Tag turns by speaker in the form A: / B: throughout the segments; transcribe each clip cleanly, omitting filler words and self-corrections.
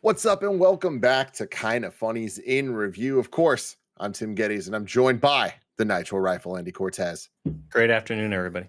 A: What's up, and welcome back to Kinda Funny's In Review. Of course, I'm Tim Geddes, and I'm joined by the Nitro Rifle, Andy Cortez.
B: Great afternoon, everybody.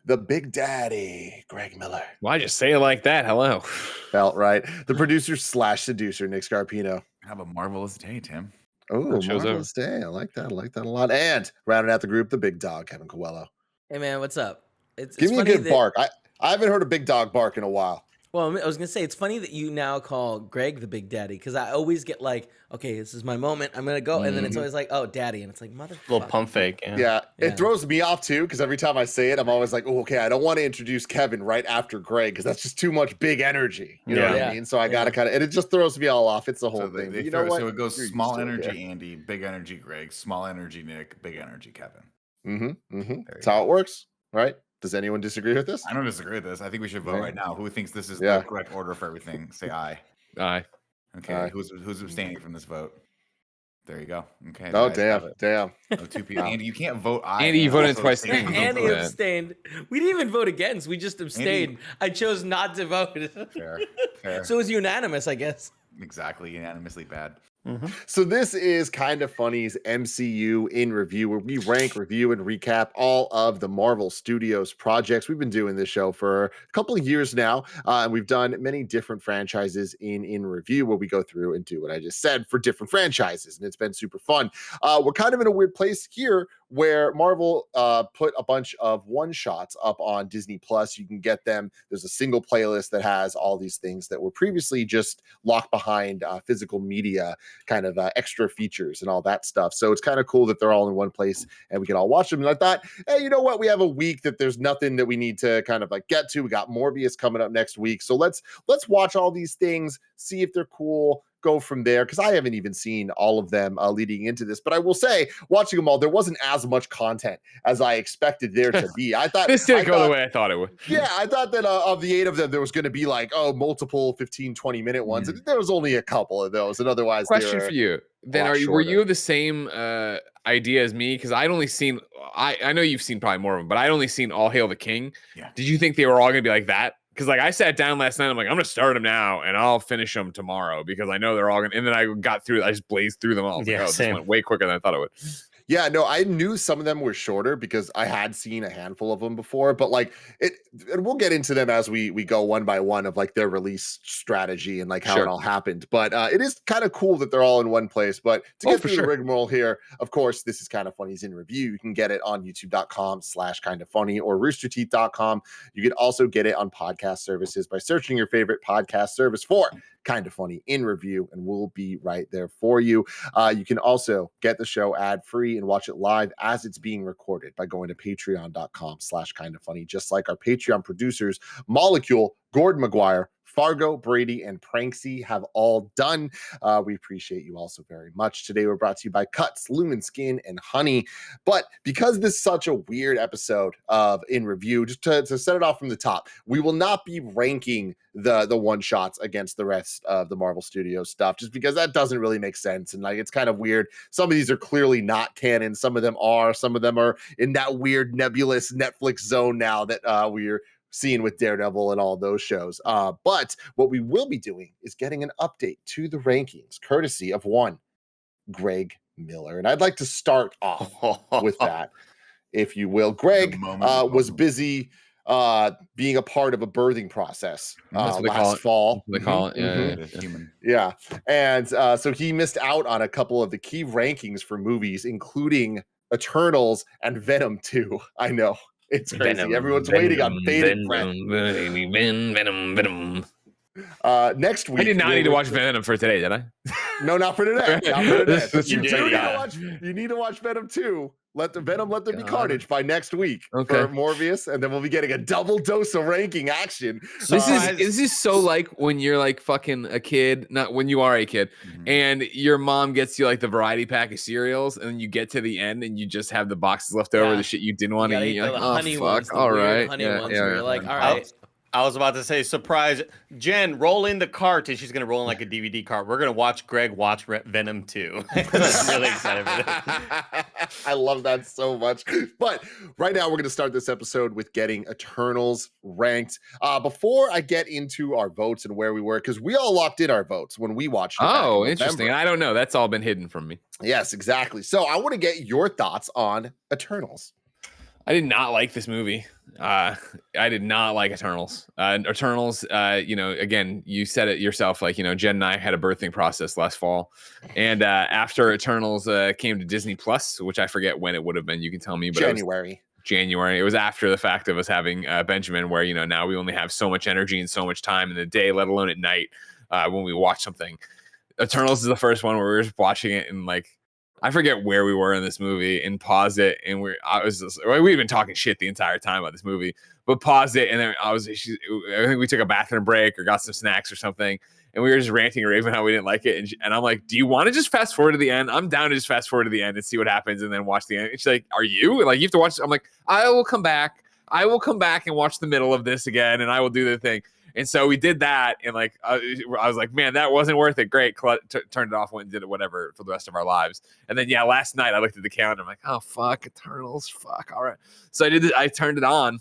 A: The Big Daddy, Greg Miller.
B: Why'd you say it like that? Hello.
A: Felt right. The producer slash seducer, Nick Scarpino.
C: Have a marvelous day, Tim.
A: Oh, marvelous day. I like that. I like that a lot. And rounding out the group, the big dog, Kevin Coelho.
D: Hey, man, what's up?
A: Give me a good bark. I haven't heard a big dog bark in a while.
D: Well, I was going to say, it's funny that you now call Greg the Big Daddy, because I always get like, okay, this is my moment. I'm going to go. And then it's always like, oh, daddy. And it's like, motherfucker.
B: Little pump fake.
A: Yeah. It throws me off, too, because every time I say it, I'm always like, oh, okay, I don't want to introduce Kevin right after Greg, because that's just too much big energy. You know what I mean? So I got to kind of, and it just throws me all off. It's the whole thing. You know what?
C: So it goes small energy Andy, big energy Greg, small energy Nick, big energy Kevin.
A: That's how it works, right? Does anyone disagree with this?
C: I don't disagree with this. I think we should vote right now. Who thinks this is the correct order for everything? Say aye.
B: Aye.
C: Okay. Aye. Who's abstaining from this vote? There you go. Okay.
A: Oh, damn.
C: Oh, 2 people. Andy, you can't vote aye.
B: Andy, you voted twice.
D: Andy abstained. We didn't even vote against. We just abstained. Andy, I chose not to vote.
C: Fair.
D: So it was unanimous, I guess.
C: Exactly. Unanimously bad.
A: So this is Kinda Funny's MCU in review, where we rank, review, and recap all of the Marvel Studios projects. We've been doing this show for a couple of years now, and we've done many different franchises in review, where we go through and do what I just said for different franchises, and it's been super fun. We're kind of in a weird place here, where Marvel put a bunch of one-shots up on Disney Plus. You can get them. There's a single playlist that has all these things that were previously just locked behind physical media kind of extra features and all that stuff. So it's kind of cool that they're all in one place and we can all watch them. And I thought, hey, you know what? We have a week that there's nothing that we need to kind of like get to. We got Morbius coming up next week. So let's watch all these things, see if they're cool, go from there, because I haven't even seen all of them leading into this. But I will say, watching them all, there wasn't as much content as I expected there to be. I thought
B: this didn't go the way I thought it would.
A: Yeah, I thought that of the 8 of them, there was going to be like, multiple 15, 20-minute ones. And there was only a couple of those. And otherwise,
B: question for you. Then were you of the same idea as me? Because I'd only seen, I know you've seen probably more of them, but I'd only seen All Hail the King.
C: Yeah.
B: Did you think they were all going to be like that? Because like I sat down last night, I'm like, I'm gonna start them now, and I'll finish them tomorrow because I know they're all gonna. And then I got through, I just blazed through them all.
E: Yeah,
B: this went way quicker than I thought it would.
A: Yeah, no, I knew some of them were shorter because I had seen a handful of them before, but like and we'll get into them as we go one by one of like their release strategy and like how it all happened. But it is kind of cool that they're all in one place. But to get through the rigmarole here, of course, this is Kinda Funny's in review. You can get it on youtube.com/kindafunny or roosterteeth.com. You can also get it on podcast services by searching your favorite podcast service for Kinda Funny in review, and we'll be right there for you. You can also get the show ad-free and watch it live as it's being recorded by going to patreon.com/kindafunny, just like our Patreon producers, Molecule, Gordon McGuire, Fargo, Brady, and Pranksy have all done. We appreciate you all so very much. Today, we're brought to you by Cuts, Lumen Skin, and Honey. But because this is such a weird episode of In Review, just to set it off from the top, we will not be ranking the one-shots against the rest of the Marvel Studios stuff, just because that doesn't really make sense. And like, it's kind of weird. Some of these are clearly not canon. Some of them are. Some of them are in that weird nebulous Netflix zone now that we're seeing with Daredevil and all those shows. But what we will be doing is getting an update to the rankings, courtesy of one Greg Miller. And I'd like to start off with that, if you will. Greg was busy being a part of a birthing process last fall.
B: They call it,
A: yeah. And so he missed out on a couple of the key rankings for movies, including Eternals and Venom 2. I know. It's crazy. Everyone's waiting on bated breath.
B: Venom.
A: Next week,
B: I did not need to watch Venom for today, did I?
A: No, not for today. Not for today.
B: You
A: You need to watch Venom 2. Let there be carnage by next week for Morbius, and then we'll be getting a double dose of ranking action.
B: This is so like when you're like fucking a kid, not when you are a kid, and your mom gets you like the variety pack of cereals, and then you get to the end and you just have the boxes left over, the shit you didn't want to eat. You're like, oh fuck, all right,
D: honey ones where you're like, all right.
E: I was about to say, surprise, Jen, roll in the cart, and she's going to roll in like a DVD cart. We're going to watch Greg watch Venom 2. I'm really excited for this.
A: I love that so much. But right now, we're going to start this episode with getting Eternals ranked. Before I get into our votes and where we were, because we all locked in our votes when we watched it.
B: Oh, interesting. I don't know. That's all been hidden from me.
A: Yes, exactly. So I want to get your thoughts on Eternals.
B: I did not like this movie. I did not like Eternals. Eternals, again, you said it yourself, like, Jen and I had a birthing process last fall. And after Eternals came to Disney Plus, which I forget when it would have been, you can tell me. But
A: January.
B: It was after the fact of us having Benjamin, where, now we only have so much energy and so much time in the day, let alone at night when we watch something. Eternals is the first one where we were just watching it and like, I forget where we were in this movie and pause it. And we've been talking shit the entire time about this movie, but pause it. And then I think we took a bathroom break or got some snacks or something. And we were just ranting and raving how we didn't like it. And I'm like, do you want to just fast forward to the end? I'm down to just fast forward to the end and see what happens and then watch the end. And she's like, are you? Like, you have to watch. I'm like, I will come back. I will come back and watch the middle of this again. And I will do the thing. And so we did that, and like I was like, man, that wasn't worth it. Great, turned it off, went and did it, whatever, for the rest of our lives. And then last night I looked at the calendar. I'm like, oh fuck, Eternals, fuck, all right. So I turned it on,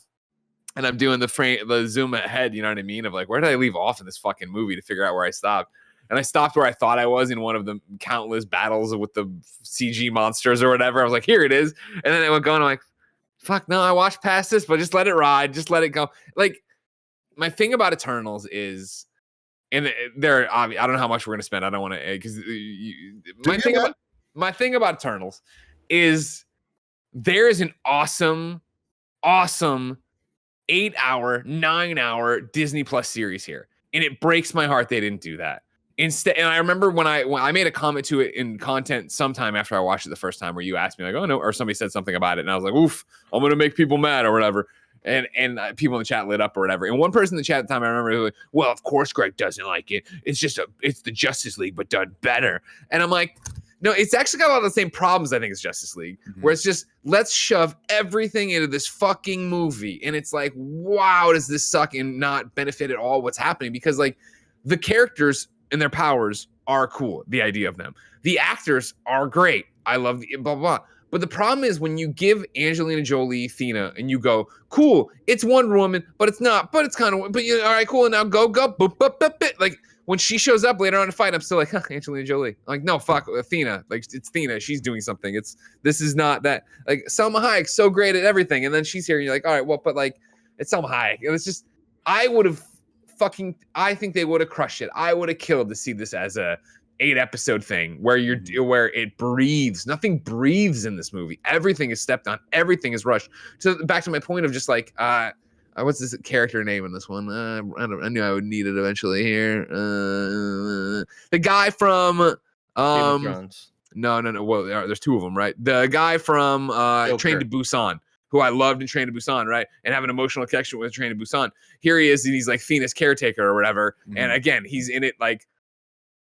B: and I'm doing the zoom ahead. You know what I mean? Of like, where did I leave off in this fucking movie to figure out where I stopped? And I stopped where I thought I was in one of the countless battles with the CG monsters or whatever. I was like, here it is. And then it went going. I'm like, fuck, no, I watched past this, but just let it ride, just let it go, like. My thing about Eternals is, and I don't know how much we're going to spend. I don't want to, because my thing about Eternals is there is an awesome 8-hour, 9-hour Disney Plus series here. And it breaks my heart they didn't do that. Instead, and I remember when I made a comment to it in content sometime after I watched it the first time, where you asked me like, oh no, or somebody said something about it. And I was like, oof, I'm going to make people mad or whatever. And people in the chat lit up or whatever. And one person in the chat at the time, I remember, like, well, of course Greg doesn't like it. It's the Justice League, but done better. And I'm like, no, it's actually got a lot of the same problems, I think, as Justice League, where it's just, let's shove everything into this fucking movie. And it's like, wow, does this suck and not benefit at all what's happening? Because like the characters and their powers are cool. The idea of them. The actors are great. I love the blah, blah. But the problem is when you give Angelina Jolie Athena and you go, cool, it's Wonder Woman, but it's not, but it's kind of, but all right, cool, and now go, boop, boop, boop, boop. Like when she shows up later on in the fight, I'm still like, huh, Angelina Jolie. I'm like, no, fuck, Athena. Like it's Athena, she's doing something. This is not that. Like Salma Hayek's so great at everything, and then she's here, and you're like, all right, well, but like it's Salma Hayek. It was just, I think they would have crushed it. I would have killed to see this as a 8-episode thing where where it breathes. Nothing breathes in this movie. Everything is stepped on. Everything is rushed. So back to my point of just like, what's this character name in this one? I knew I would need it eventually here. The guy from
E: Game of Thrones.
B: No. Well, there's two of them, right? The guy from Train to Busan, who I loved in Train to Busan, right? And have an emotional connection with Train to Busan. Here he is, and he's like Thena's caretaker or whatever. And again, he's in it like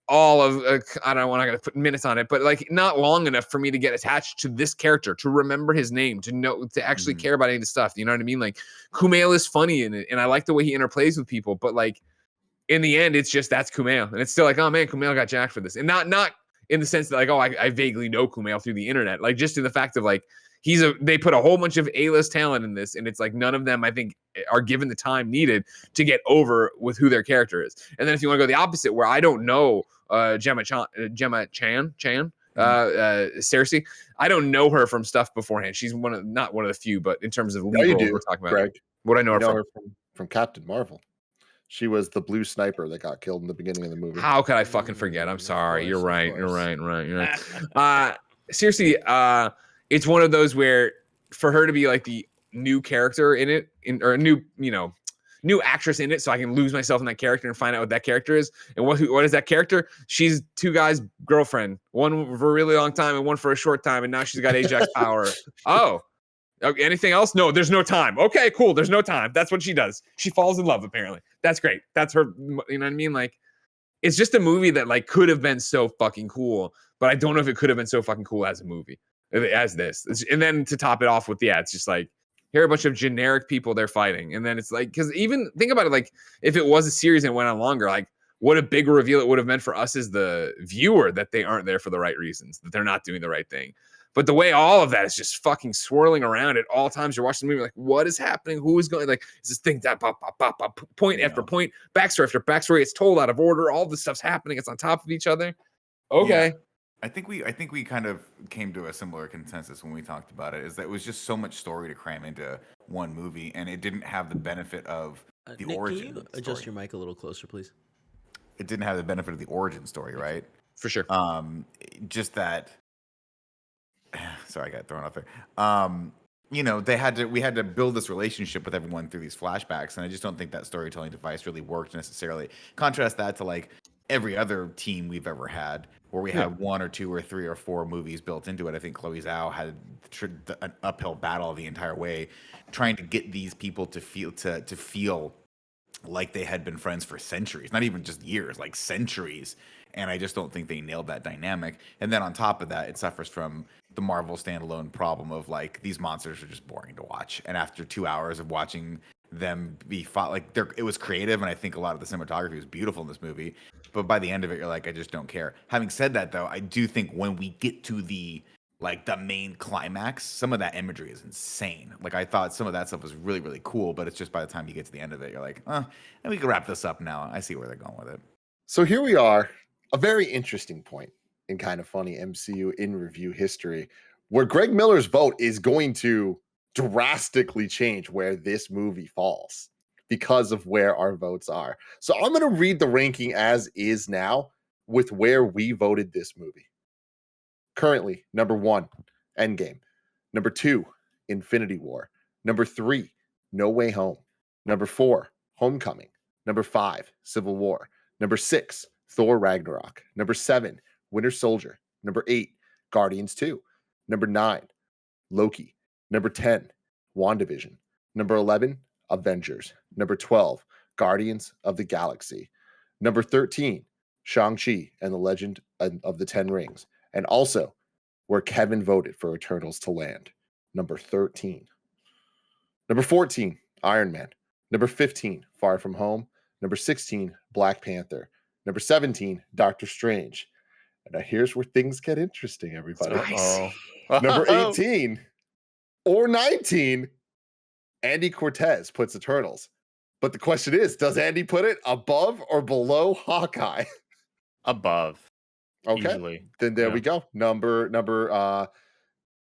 B: all of I'm not gonna put minutes on it, but like not long enough for me to get attached to this character, to remember his name, to actually care about any of the stuff. You know what I mean? Like Kumail is funny in it, and I like the way he interplays with people. But like in the end, it's just that's Kumail, and it's still like, oh man, Kumail got jacked for this, and not in the sense that like, oh, I vaguely know Kumail through the internet, like just in the fact of like they put a whole bunch of A-list talent in this, and it's like none of them I think are given the time needed to get over with who their character is. And then if you want to go the opposite, where I don't know Gemma Chan, Cersei, I don't know her from stuff beforehand. She's not one of the few, but in terms of legal, we're talking about.
A: Greg.
B: What I know her
A: from Captain Marvel. She was the blue sniper that got killed in the beginning of the movie.
B: How could I fucking forget? I'm sorry. You're right. You're right. Seriously, it's one of those where for her to be like the new character in it, or a new, new actress in it, so I can lose myself in that character and find out what that character is. And what is that character? She's two guys' girlfriend, one for a really long time and one for a short time, and now she's got Ajax power. Oh, okay, anything else? No, there's no time. Okay, cool. There's no time. That's what she does. She falls in love, apparently. That's great. That's her. You know what I mean? Like, it's just a movie that like could have been so fucking cool, but I don't know if it could have been so fucking cool as a movie, as this. And then to top it off with, it's just like, here are a bunch of generic people they're fighting. And then it's like, because even think about it, like if it was a series and it went on longer, like what a big reveal it would have meant for us as the viewer that they aren't there for the right reasons, that they're not doing the right thing. But the way all of that is just fucking swirling around at all times, you're watching the movie like, what is happening? Who is going? Like, is this thing that point after point, backstory after backstory? It's told out of order. All this stuff's happening. It's on top of each other. Okay.
C: Yeah. I think we kind of came to a similar consensus when we talked about it. Is that it was just so much story to cram into one movie, and it didn't have the benefit of the
D: Nick,
C: origin.
D: Can you adjust your mic a little closer, please?
C: It didn't have the benefit of the origin story, right?
B: For sure.
C: Just that. Sorry, I got thrown off there. You know, we had to build this relationship with everyone through these flashbacks, and I just don't think that storytelling device really worked necessarily. Contrast that to like every other team we've ever had, where we had 1 or 2 or 3 or 4 movies built into it. I think Chloe Zhao had an uphill battle the entire way, trying to get these people to feel like they had been friends for centuries, not even just years, like centuries. And I just don't think they nailed that dynamic. And then on top of that, it suffers from the Marvel standalone problem of like these monsters are just boring to watch. And after 2 hours of watching them be fought, like it was creative, and I think a lot of the cinematography was beautiful in this movie. But by the end of it, you're like, I just don't care. Having said that, though, I do think when we get to the main climax, some of that imagery is insane. Like I thought some of that stuff was really, really cool, but it's just by the time you get to the end of it, you're like, and we can wrap this up now. I see where they're going with it.
A: So here we are, a very interesting point in Kind of Funny MCU in review history, where Greg Miller's vote is going to drastically change where this movie falls because of where our votes are. So I'm going to read the ranking as is now with where we voted this movie. Currently, number 1, Endgame. Number 2, Infinity War. Number 3, No Way Home. Number 4, Homecoming. Number 5, Civil War. Number 6, Thor Ragnarok. Number 7, Winter Soldier. Number 8, Guardians 2. Number 9, Loki. Number 10, WandaVision. Number 11, Avengers. Number 12, Guardians of the Galaxy. Number 13, Shang-Chi and the Legend of the Ten Rings. And also where Kevin voted for Eternals to land. Number 13. Number 14, Iron Man. Number 15, Far From Home. Number 16, Black Panther. Number 17, Doctor Strange. And now here's where things get interesting, everybody. Number 18 or 19, Andy Cortez puts Eternals. But the question is, does Andy put it above or below Hawkeye?
E: Above.
A: Okay.
E: Easily.
A: Then there we go.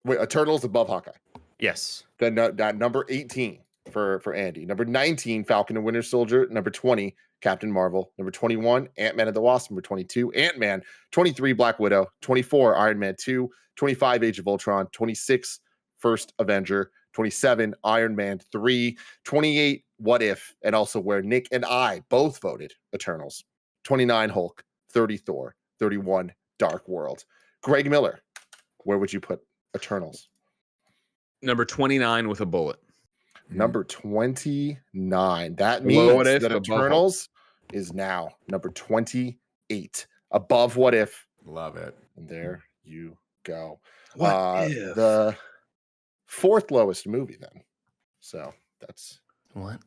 A: Eternals above Hawkeye.
E: Yes.
A: Then number 18 for Andy. Number 19, Falcon and Winter Soldier. Number 20, Captain Marvel. Number 21, Ant-Man and the Wasp. Number 22, Ant-Man. 23, Black Widow. 24, Iron Man 2. 25, Age of Ultron. 26, First Avenger. 27, Iron Man 3. 28, What If, and also where Nick and I both voted Eternals. 29, Hulk. 30, Thor. 31, Dark World. Greg Miller, where would you put Eternals?
B: Number 29 with a bullet.
A: Number 29. That means that Eternals is now number 28. Above What If.
C: Love it.
A: And there you go.
B: What if?
A: The 4th lowest movie then. So that's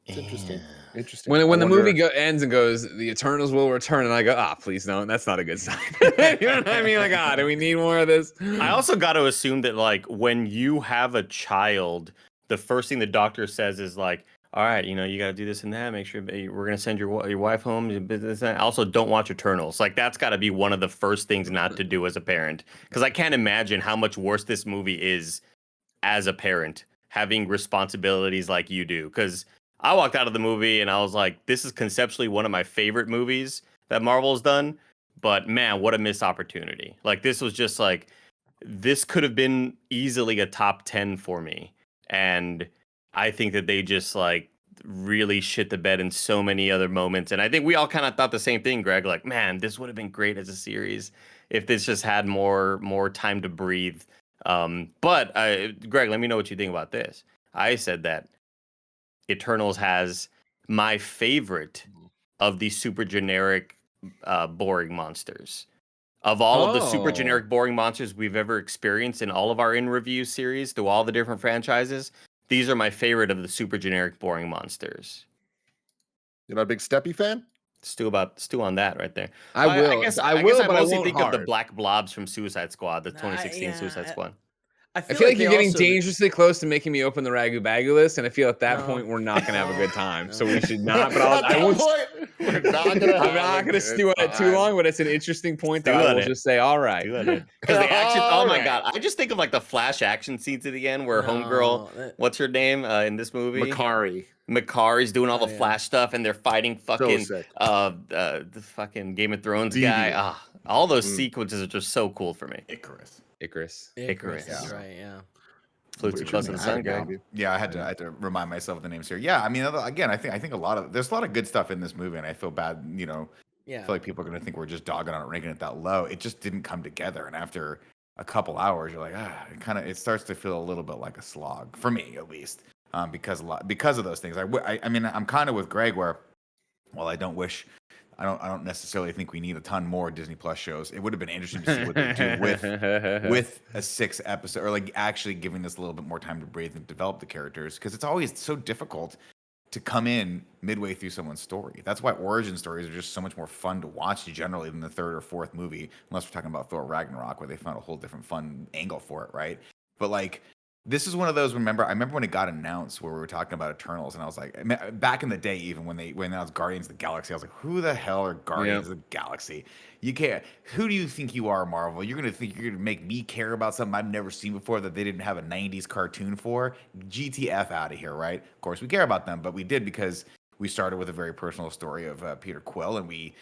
A: interesting. Interesting.
B: When the movie ends and goes, the Eternals will return, and I go, please don't. That's not a good sign. You know what I mean? Like, do we need more of this?
E: I also got to assume that like when you have a child, the first thing the doctor says is like, all right, you got to do this and that. Make sure we're going to send your wife home. Also, don't watch Eternals. Like that's got to be one of the first things not to do as a parent. Because I can't imagine how much worse this movie is as a parent, having responsibilities like you do. Because I walked out of the movie and I was like, this is conceptually one of my favorite movies that Marvel's done. But man, what a missed opportunity. Like this was just like, this could have been easily a top 10 for me. And I think that they just like really shit the bed in so many other moments. And I think we all kind of thought the same thing, Greg. Like, man, this would have been great as a series if this just had more time to breathe. But Greg, let me know what you think about this. I said that Eternals has my favorite of the super generic, boring monsters. Of all of the super generic, boring monsters we've ever experienced in all of our in-review series through all the different franchises, these are my favorite of the super generic, boring monsters.
A: You're not a big Steppy fan?
E: Stew on that right there.
B: I will.
E: I guess
B: I
E: I
B: will, but I
E: mostly
B: won't
E: think of the
B: hard.
E: black blobs from Suicide Squad, the 2016
D: yeah,
E: Suicide Squad.
D: I
B: I feel
D: like
B: like you're getting dangerously close to making me open the Ragu Bagu list, and I feel at that
D: No.
B: point we're not going to have a good time. So we
D: No.
B: should not. But
A: At
B: I
A: that
B: won't.
A: point, we're not gonna
B: I'm not going to stew on it too long, but it's an interesting point that I will just say, all right.
E: Because the action, oh my
A: Alright.
E: god, I just think of like the Flash action scenes at the end where Homegirl, what's her name in this movie? Makari's doing all the Flash stuff, and they're fighting fucking
A: sick.
E: the fucking Game of Thrones guy.
A: Deviant.
E: All those sequences are just so cool for me.
C: Icarus.
B: Icarus.
D: That's right, yeah.
E: Flutes and Close in the Sun guy.
C: Yeah, I had to remind myself of the names here. Yeah, I mean, again, I think there's a lot of good stuff in this movie, and I feel bad,
D: Yeah.
C: I feel like people are gonna think we're just dogging on it, ranking it that low. It just didn't come together, and after a couple hours, you're like, it starts to feel a little bit like a slog for me, at least, because of those things. I mean, I'm kind of with Greg where, while I don't necessarily think we need a ton more Disney Plus shows. It would have been interesting to see what they do with a 6 episode, or like actually giving us a little bit more time to breathe and develop the characters, because it's always so difficult to come in midway through someone's story. That's why origin stories are just so much more fun to watch generally than the 3rd or 4th movie, unless we're talking about Thor Ragnarok, where they found a whole different fun angle for it, right? But like, this is one of those. I remember when it got announced, where we were talking about Eternals, and I was like, back in the day, even when announced Guardians of the Galaxy, I was like, who the hell are Guardians of the Galaxy? You can't. Who do you think you are, Marvel? You're gonna make me care about something I've never seen before that they didn't have a '90s cartoon for? GTF out of here, right? Of course, we care about them, but we did because we started with a very personal story of Peter Quill, and we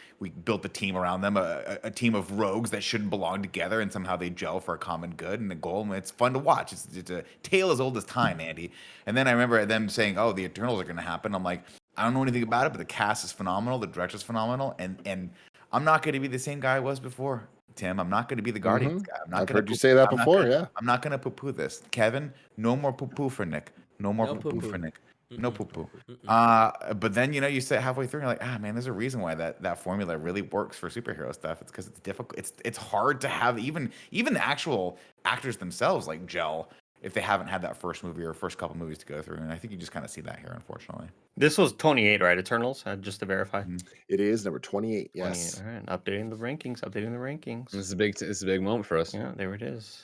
C: built a team around them, a team of rogues that shouldn't belong together, and somehow they gel for a common good and a goal, and it's fun to watch. It's a tale as old as time, Andy. And then I remember them saying, "Oh, the Eternals are going to happen." I'm like, I don't know anything about it, but the cast is phenomenal, the director's phenomenal, and I'm not going to be the same guy I was before, Tim. I'm not going to be the Guardians guy.
A: I've heard you say that before, yeah.
C: I'm not going to poo-poo this. Kevin, no more poo-poo for Nick. No more poo-poo for Nick. No poo-poo. But then, you say halfway through, you're like, man, there's a reason why that formula really works for superhero stuff. It's because it's difficult. It's hard to have even the actual actors themselves like gel if they haven't had that first movie or first couple movies to go through. And I think you just kind of see that here, unfortunately.
E: This was 28, right? Eternals, just to verify.
A: It is number 28. Yes.
E: 28. All right, updating the rankings.
B: This is a big moment for us.
E: Yeah, there it is.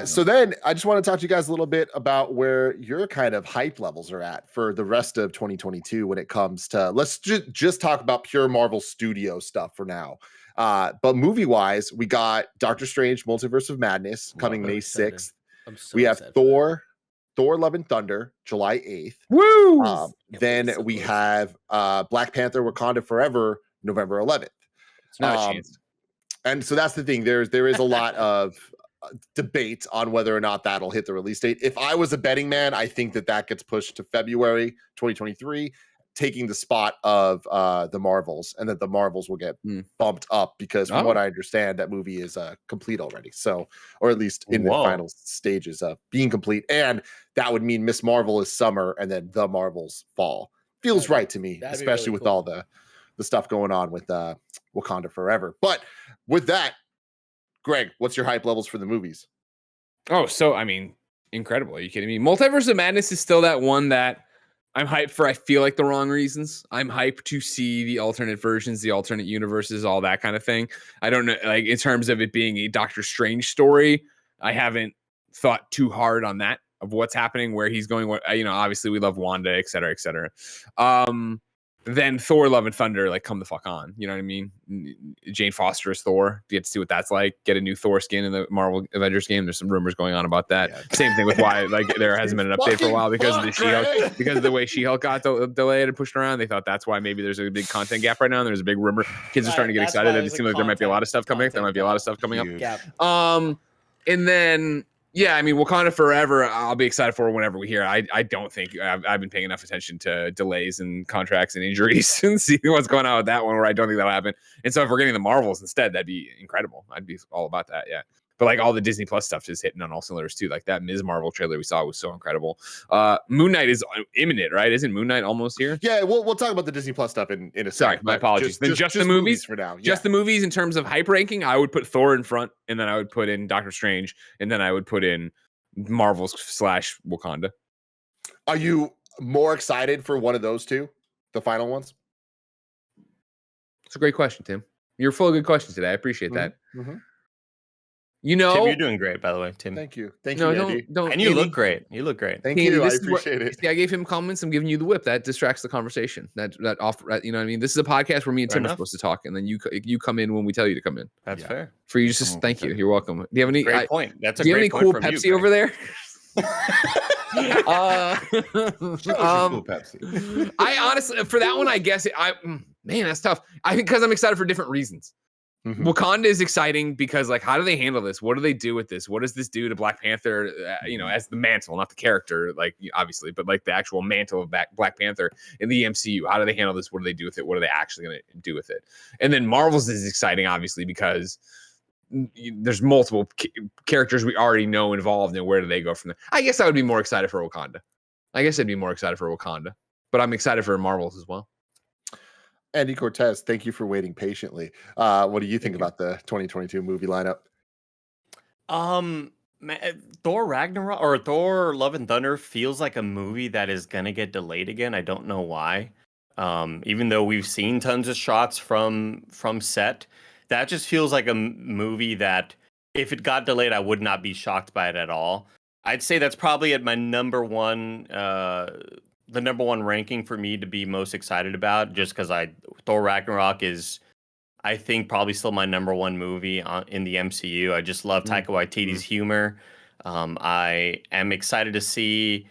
A: So then I just want to talk to you guys a little bit about where your kind of hype levels are at for the rest of 2022 when it comes to, let's just talk about pure Marvel Studio stuff for now. But movie wise, we got Doctor Strange Multiverse of Madness coming May 6th. We have Thor Love and Thunder July 8th.
B: Woo!
A: Then we have Black Panther Wakanda Forever November 11th.
B: It's not a chance.
A: And so that's the thing. There is a lot of debate on whether or not that'll hit the release date. If I was a betting man, I think that gets pushed to February 2023, taking the spot of the Marvels, and that the Marvels will get bumped up because from what I understand, that movie is complete already. So, or at least in the final stages of being complete. And that would mean Miss Marvel is summer and then the Marvels fall. Feels right to me, especially really with all the stuff going on with Wakanda Forever. But with that, Greg, what's your hype levels for the movies?
B: Oh, so I mean, incredible. Are you kidding me? Multiverse of Madness is still that one that I'm hyped for. I feel like the wrong reasons. I'm hyped to see the alternate versions, the alternate universes, all that kind of thing. I don't know, like in terms of it being a Doctor Strange story, I haven't thought too hard on that of what's happening, where he's going. What, obviously we love Wanda, et cetera, et cetera. Then Thor Love and Thunder, like, come the fuck on. You know what I mean? Jane Foster is Thor. You get to see what that's like. Get a new Thor skin in the Marvel Avengers game. There's some rumors going on about that. Yeah. Same thing with why there hasn't been an update for a while because of the She-Hulk, because of the way She-Hulk got delayed and pushed around. They thought that's why maybe there's a big content gap right now. And there's a big rumor. Kids are starting to get excited. It seems like there might be a lot of stuff coming up. There might be a lot of stuff coming up. And then Yeah, I mean, Wakanda Forever, I'll be excited for whenever we hear it. I don't think I've been paying enough attention to delays and contracts and injuries and see what's going on with that one, where I don't think that'll happen. And so if we're getting the Marvels instead, that'd be incredible. I'd be all about that, yeah. But like all the Disney Plus stuff is hitting on all cylinders too. Like that Ms. Marvel trailer we saw was so incredible. Moon Knight is imminent, right? Isn't Moon Knight almost here?
A: Yeah, we'll talk about the Disney Plus stuff in a second.
B: Sorry, my apologies. Then just the movies
A: for now.
B: Just the movies in terms of hype ranking, I would put Thor in front, and then I would put in Doctor Strange, and then I would put in Marvel's / Wakanda.
A: Are you more excited for one of those two, the final ones?
B: It's a great question, Tim. You're full of good questions today. I appreciate that.
A: Mm-hmm.
B: You know,
E: Tim, you're doing great, by the way, Tim.
A: Thank you, Andy.
B: Don't.
E: And you look great. You look great.
A: Thank you. I appreciate it.
B: See, I gave him comments. I'm giving you the whip. That distracts the conversation. That offer. You know what I mean? This is a podcast where me and Tim are supposed to talk, and then you come in when we tell you to come in.
E: That's fair.
B: For you, just thank you. You're welcome. Do you have any
E: great point? That's a
B: do you have any
E: great
B: cool
E: point from
B: Pepsi
E: you,
B: over there?
C: Cool Pepsi.
B: I honestly, for that one, I guess man, that's tough. I think because I'm excited for different reasons.
A: Mm-hmm.
B: Wakanda is exciting because, like, how do they handle this? What do they do with this? What does this do to Black Panther? As the mantle, not the character, like obviously, but like the actual mantle of Black Panther in the MCU. How do they handle this? What do they do with it? What are they actually going to do with it? And then Marvel's is exciting, obviously, because there's multiple characters we already know involved, and where do they go from there? I guess I would be more excited for Wakanda. But I'm excited for Marvels as well.
A: Andy Cortez, thank you for waiting patiently. What do you think about the 2022 movie lineup?
E: Thor Ragnarok or Thor Love and Thunder feels like a movie that is gonna get delayed again. I don't know why. Even though we've seen tons of shots from set, that just feels like a movie that if it got delayed, I would not be shocked by it at all. I'd say that's probably at my number one. The number one ranking for me to be most excited about, just because Thor Ragnarok is, I think, probably still my number one movie in the MCU. I just love Taika Waititi's humor. I am excited to see.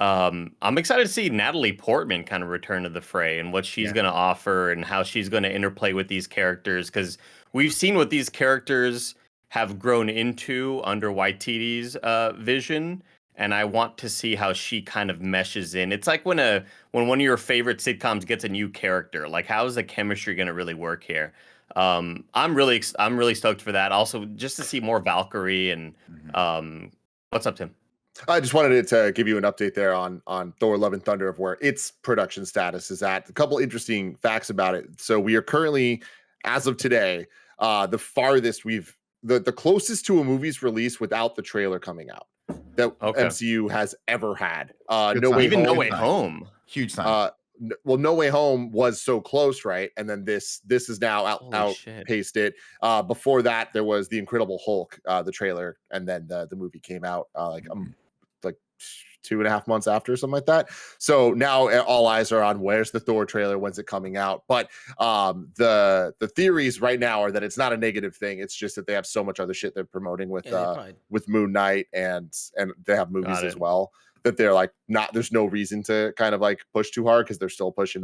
E: I'm excited to see Natalie Portman kind of return to the fray and what she's going to offer and how she's going to interplay with these characters, because we've seen what these characters have grown into under Waititi's vision. And I want to see how she kind of meshes in. It's like when one of your favorite sitcoms gets a new character. Like, how is the chemistry going to really work here? I'm really stoked for that. Also, just to see more Valkyrie and what's up, Tim?
A: I just wanted to give you an update there on Thor: Love and Thunder of where its production status is at. A couple interesting facts about it. So we are currently, as of today, the farthest the closest to a movie's release without the trailer coming out that MCU has ever had. No Way Home.
C: Huge sign.
A: No Way Home was so close, right? And then this is now outpaced it. Before that, there was The Incredible Hulk, the trailer, and then the movie came out like 2.5 months after, something like that. So now all eyes are on where's the Thor trailer, when's it coming out. But the theories right now are that it's not a negative thing. It's just that they have so much other shit they're promoting with Moon Knight, and they have movies as well, that they're like there's no reason to kind of like push too hard, because they're still pushing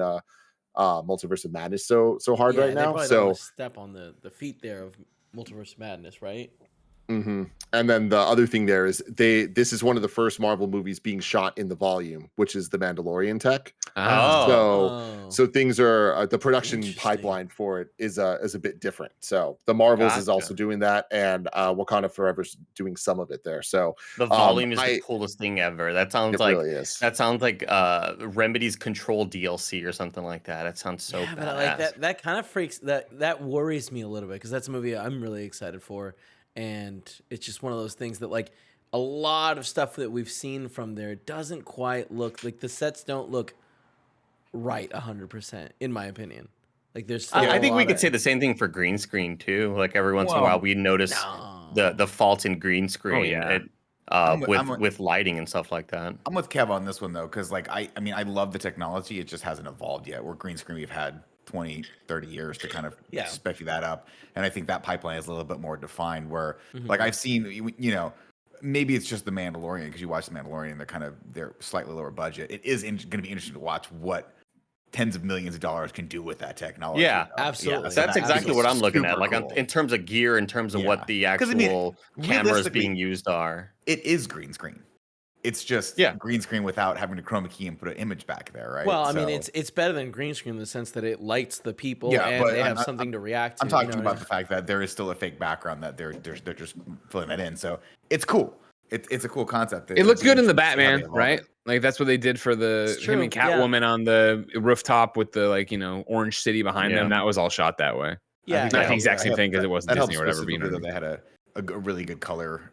A: Multiverse of Madness so hard right now. So
D: step on the feet there of Multiverse of Madness, right?
A: Mm-hmm. And then the other thing there is this is one of the first Marvel movies being shot in the volume, which is the Mandalorian tech. So things are the production pipeline for it is a bit different. So the Marvels is also doing that, and Wakanda Forever's doing some of it there. So
E: the volume is the coolest thing ever. That sounds like
A: really is.
E: That sounds like Remedy's Control DLC or something like that. That sounds so badass.
D: But I like that kind of freaks that worries me a little bit, because that's a movie I'm really excited for. And it's just one of those things that, like, a lot of stuff that we've seen from there doesn't quite look like the sets don't look right 100%, in my opinion. Like, there's
E: I think we could say the same thing for green screen too. Like, every once in a while we notice the faults in green screen with lighting and stuff like that.
C: I'm with Kev on this one though, because like I mean I love the technology, it just hasn't evolved yet. Where green screen we've had 20, 30 years to kind of spec that up. And I think that pipeline is a little bit more defined where like I've seen, maybe it's just the Mandalorian, because you watch the Mandalorian, they're slightly lower budget. It is going to be interesting to watch what tens of millions of dollars can do with that technology.
E: Yeah,
D: absolutely.
C: so
E: that's exactly what I'm looking at.
C: super
E: Like
C: cool.
E: in terms of gear, in terms of what the
C: 'Cause, I mean,
E: actual cameras
C: realistically,
E: being used are.
C: It is green screen. It's just green screen without having to chroma key and put an image back there, right?
D: Well, I mean, it's better than green screen in the sense that it lights the people and
C: but
D: they have something to react to.
C: I'm talking about the fact that there is still a fake background that they're just filling that in. So it's cool. It's a cool concept.
B: It looks good in the Batman, right? Like that's what they did for him and Catwoman on the rooftop with the orange city behind them. That was all shot that way.
D: Yeah,
B: not the exact same thing because it wasn't Disney or whatever. But
C: that they had a really good color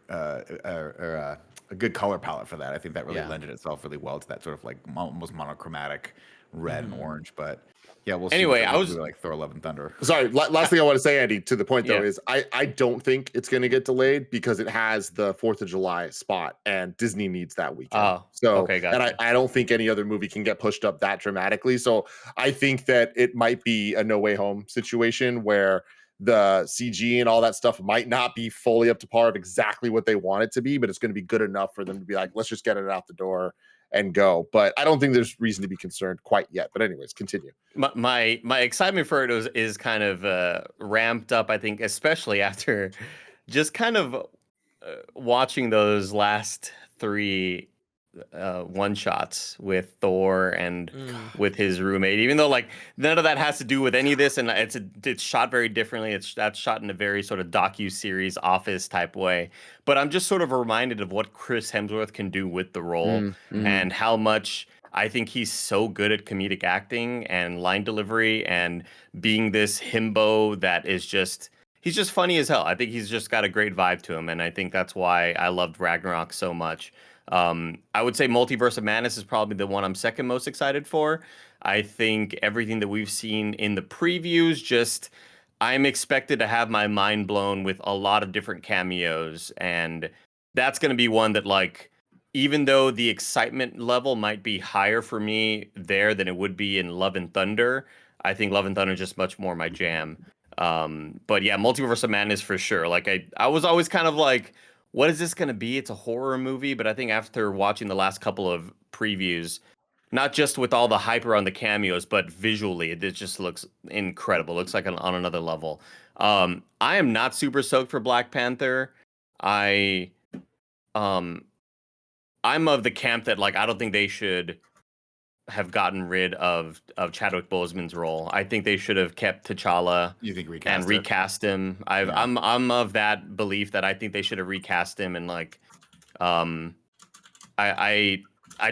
C: a good color palette for that. I think that really lended itself really well to that sort of like almost monochromatic red and orange. But yeah, we'll see.
E: Anyway, I was
C: really like Thor: Love and Thunder.
A: Sorry, last thing I want to say, Andy, to the point though, is I don't think it's going to get delayed because it has the 4th of July spot and Disney needs that weekend.
E: Oh,
A: so
E: okay, gotcha.
A: And I don't think any other movie can get pushed up that dramatically. So I think that it might be a No Way Home situation where the CG and all that stuff might not be fully up to par of exactly what they want it to be, but it's going to be good enough for them to be like, let's just get it out the door and go. But I don't think there's reason to be concerned quite yet. But anyways, continue.
E: My excitement for it is kind of ramped up, I think, especially after just kind of watching those last 3 one shots with Thor and with his roommate, even though like none of that has to do with any of this, and it's shot very differently. That's shot in a very sort of docu-series office type way. But I'm just sort of reminded of what Chris Hemsworth can do with the role and how much I think he's so good at comedic acting and line delivery and being this himbo that is just he's just funny as hell. I think he's just got a great vibe to him, and I think that's why I loved Ragnarok so much. I would say Multiverse of Madness is probably the one I'm second most excited for. I think everything that we've seen in the previews, I'm expected to have my mind blown with a lot of different cameos, and that's going to be one that, like, even though the excitement level might be higher for me there than it would be in Love and Thunder, I think Love and Thunder is just much more my jam. But yeah, Multiverse of Madness for sure. Like I was always kind of like, what is this going to be? It's a horror movie, but I think after watching the last couple of previews, not just with all the hype around the cameos, but visually, it just looks incredible. It looks like on another level. I am not super stoked for Black Panther. I'm of the camp that like I don't think they should have gotten rid of Chadwick Boseman's role. I think they should have kept T'Challa.
C: You think
E: recast him. I'm of that belief that I think they should have recast him and like I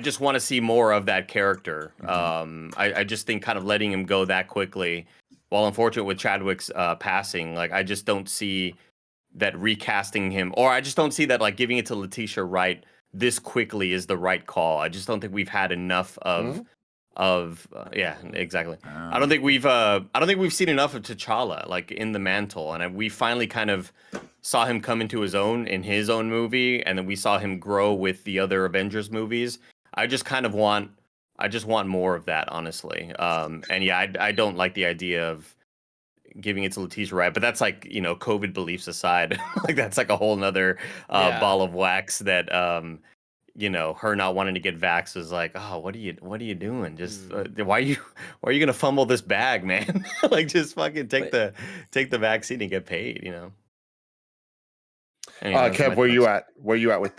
E: just want to see more of that character. I just think kind of letting him go that quickly, while unfortunate with Chadwick's passing, like I just don't see that recasting him, or I just don't see that like giving it to Letitia Wright this quickly is the right call. I just don't think we've had enough of yeah, exactly. I don't think we've seen enough of T'Challa like in the mantle, and we finally kind of saw him come into his own in his own movie, and then we saw him grow with the other Avengers movies. I just want more of that, honestly. And yeah, I don't like the idea of giving it to Letitia Wright, but that's like, you know, COVID beliefs aside, like that's like a whole nother ball of wax that you know, her not wanting to get vaxxed is like, oh, what are you doing? Just why are you gonna fumble this bag, man? Like just fucking take the vaccine and get paid, you know. Anyway,
A: Kev, where you at with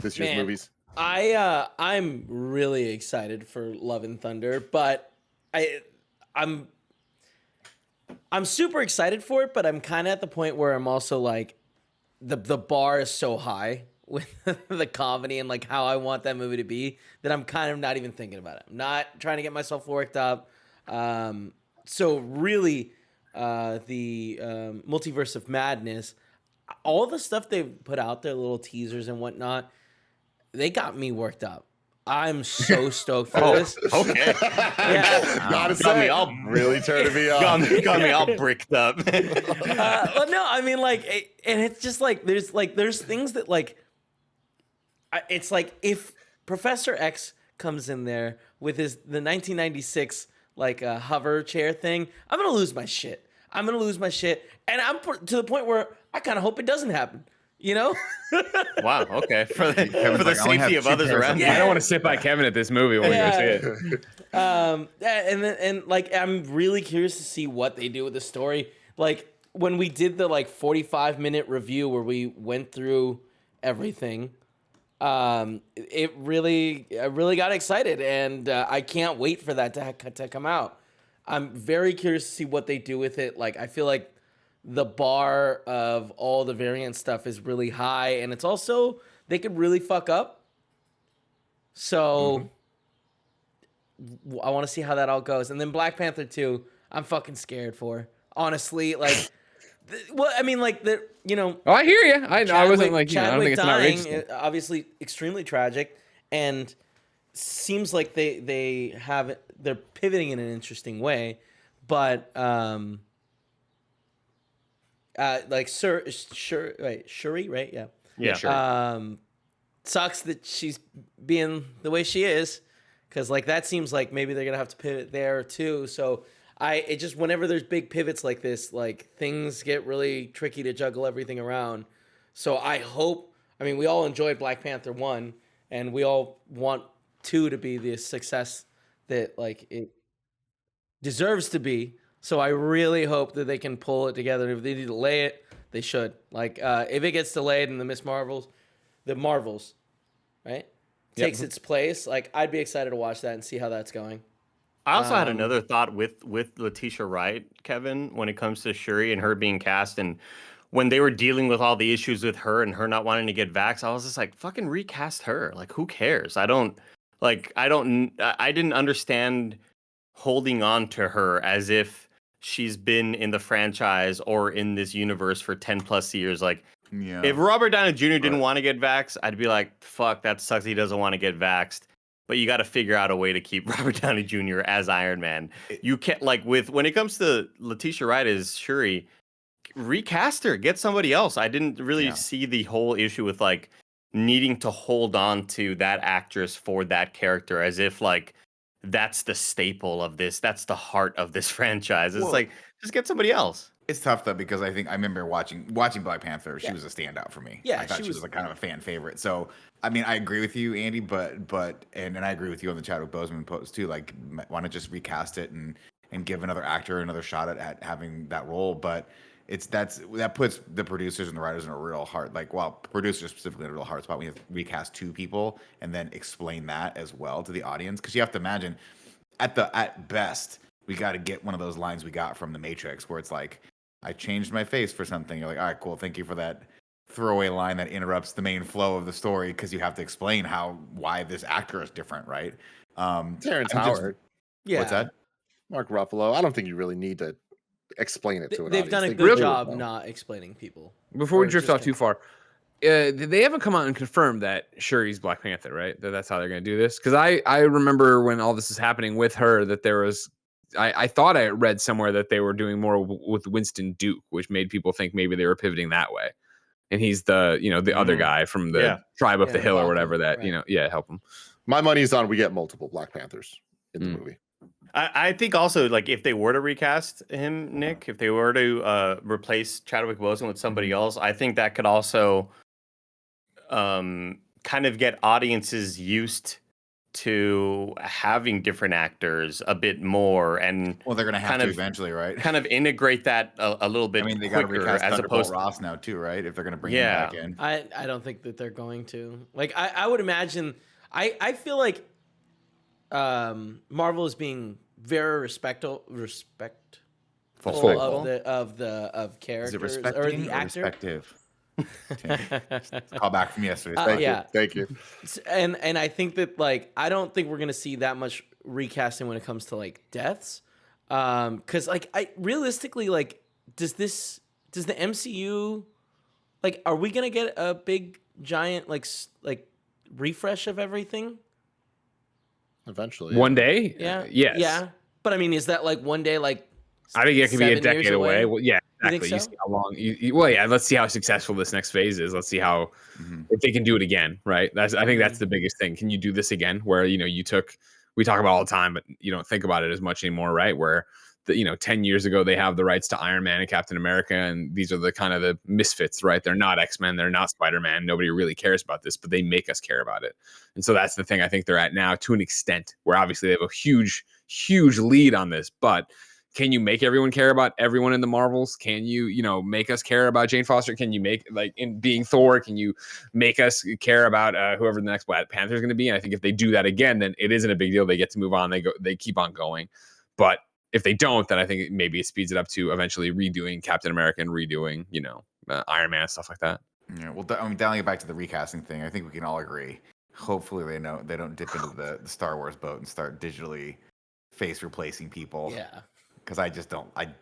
A: this year's movies?
D: I'm really excited for Love and Thunder, but I'm super excited for it, but I'm kind of at the point where I'm also like, the bar is so high with the comedy and like how I want that movie to be that I'm kind of not even thinking about it. I'm not trying to get myself worked up. So really, the Multiverse of Madness, all the stuff they've put out there, little teasers and whatnot, they got me worked up. I'm so stoked for this.
E: Okay.
D: Yeah.
A: Gotta say, really turning me on.
E: got me all bricked up.
D: Well, no, I mean, like, and it's just like there's things that like, it's like if Professor X comes in there with the 1996 like hover chair thing, I'm gonna lose my shit. And I'm to the point where I kind of hope it doesn't happen. You know?
E: Wow. Okay. For the,
C: Kevin's
E: for the
C: like, I only have
E: safety of
C: 2
E: others
C: pairs of
E: around.
B: I don't want to sit by Kevin at this movie when we go see it.
D: And like I'm really curious to see what they do with the story. Like when we did the like 45-minute review where we went through everything, I really got excited, and I can't wait for that to come out. I'm very curious to see what they do with it. Like I feel like the bar of all the variant stuff is really high, and it's also they could really fuck up. So I want to see how that all goes. And then Black Panther 2, I'm fucking scared for. Honestly, like, well, I mean, like the
B: Oh, I hear you. I know. I wasn't like, I don't think it's not
D: dying,
B: interesting.
D: obviously extremely tragic, and seems like they're pivoting in an interesting way, but like Shuri, right? Yeah.
E: Yeah.
B: Sure.
D: Sucks that she's being the way she is, because like that seems like maybe they're gonna have to pivot there too. So it just whenever there's big pivots like this, like things get really tricky to juggle everything around. So I hope. I mean, we all enjoyed Black Panther 1, and we all want 2 to be the success that like it deserves to be. So I really hope that they can pull it together. If they need to delay it, they should. Like if it gets delayed and the Marvels, right, takes its place, like I'd be excited to watch that and see how that's going.
E: I also had another thought with Letitia Wright, Kevin, when it comes to Shuri and her being cast, and when they were dealing with all the issues with her and her not wanting to get vaxxed, I was just like, fucking recast her. Like, who cares? I didn't understand holding on to her as if she's been in the franchise or in this universe for 10 plus years. Like, if Robert Downey Jr. didn't want to get vaxxed, I'd be like, fuck, that sucks. He doesn't want to get vaxxed. But you got to figure out a way to keep Robert Downey Jr. as Iron Man. You can't, like, when it comes to Letitia Wright as Shuri, recast her, get somebody else. I didn't really see the whole issue with like needing to hold on to that actress for that character as if like that's the staple of this, that's the heart of this franchise. It's like, just get somebody else.
C: It's tough though, because I think I remember watching Black Panther. She was a standout for me.
D: Yeah,
C: I thought she was like kind of a fan favorite. So I mean, I agree with you, Andy, but and I agree with you on the Chadwick Boseman post too. Like, want to just recast it and give another actor another shot at having that role. But that puts the producers and the writers in a real hard, like, well, producers specifically in a real hard spot. We have to recast 2 people and then explain that as well to the audience, because you have to imagine at best we got to get one of those lines we got from The Matrix where it's like, I changed my face for something. You're like, all right, cool, thank you for that throwaway line that interrupts the main flow of the story, because you have to explain why this actor is different, right?
A: Terrence Howard.
C: What's that?
A: Mark Ruffalo. I don't think you really need to explain it to an
D: They've
A: audience.
D: done a
A: They
D: good
A: can
D: job
A: do it well.
D: not explaining people.
B: Before we
D: Or
B: drift
D: just
B: off too far, they haven't come out and confirmed that Shuri's Black Panther, right? That's how they're going to do this. Because I remember when all this is happening with her, that there was, I thought I read somewhere that they were doing more with Winston Duke, which made people think maybe they were pivoting that way. And he's the, the other guy from the tribe of the hill or whatever that,
D: right.
B: help him.
A: My money's on we get multiple Black Panthers in the movie.
E: I think also, like, if they were to recast him, Nick, if they were to replace Chadwick Boseman with somebody else, I think that could also kind of get audiences used to having different actors a bit more, and
C: Well, they're gonna have to eventually, right?
E: kind of integrate that a little bit.
C: I mean, they got to
E: quicker
C: recast
E: as
C: Thunderbolt
E: opposed
C: Ross now too, right? If they're gonna bring him back in.
D: I don't think that they're going to. Like I would imagine. I feel like Marvel is being very respectful of characters
C: Is it
D: or
C: respecting
D: the
C: or
D: actor.
C: respective? Call back from yesterday.
A: Thank you.
D: And I think that, like, I don't think we're gonna see that much recasting when it comes to like deaths, because like I realistically, like, does the MCU, like, are we gonna get a big giant like refresh of everything
A: Eventually.
B: One day?
D: Yeah.
B: Yes.
D: Yeah. But I mean, is that like one day? Like,
B: I think it could be a
D: 7 years
B: decade away. Well, yeah,
D: You think
B: exactly. You
D: so?
B: see how long. Well, yeah. Let's see how successful this next phase is. Let's see how if they can do it again, right? I think that's the biggest thing. Can you do this again? Where we talk about all the time, but you don't think about it as much anymore, right? Where that 10 years ago they have the rights to Iron Man and Captain America, and these are the kind of the misfits, right? They're not X-Men, they're not Spider-Man. Nobody really cares about this, but they make us care about it. And so that's the thing I think they're at now, to an extent, where obviously they have a huge lead on this, but can you make everyone care about everyone in the Marvels? Can you make us care about Jane Foster? Can you make, like, in being Thor, can you make us care about whoever the next Black Panther is going to be? And I think if they do that again, then it isn't a big deal. They get to move on. They keep on going. But if they don't, then I think maybe it speeds it up to eventually redoing Captain America and redoing, Iron Man, stuff like that.
C: Yeah, well, dialing it back to the recasting thing, I think we can all agree. Hopefully, they don't dip into the Star Wars boat and start digitally face replacing people.
D: Yeah.
C: Because I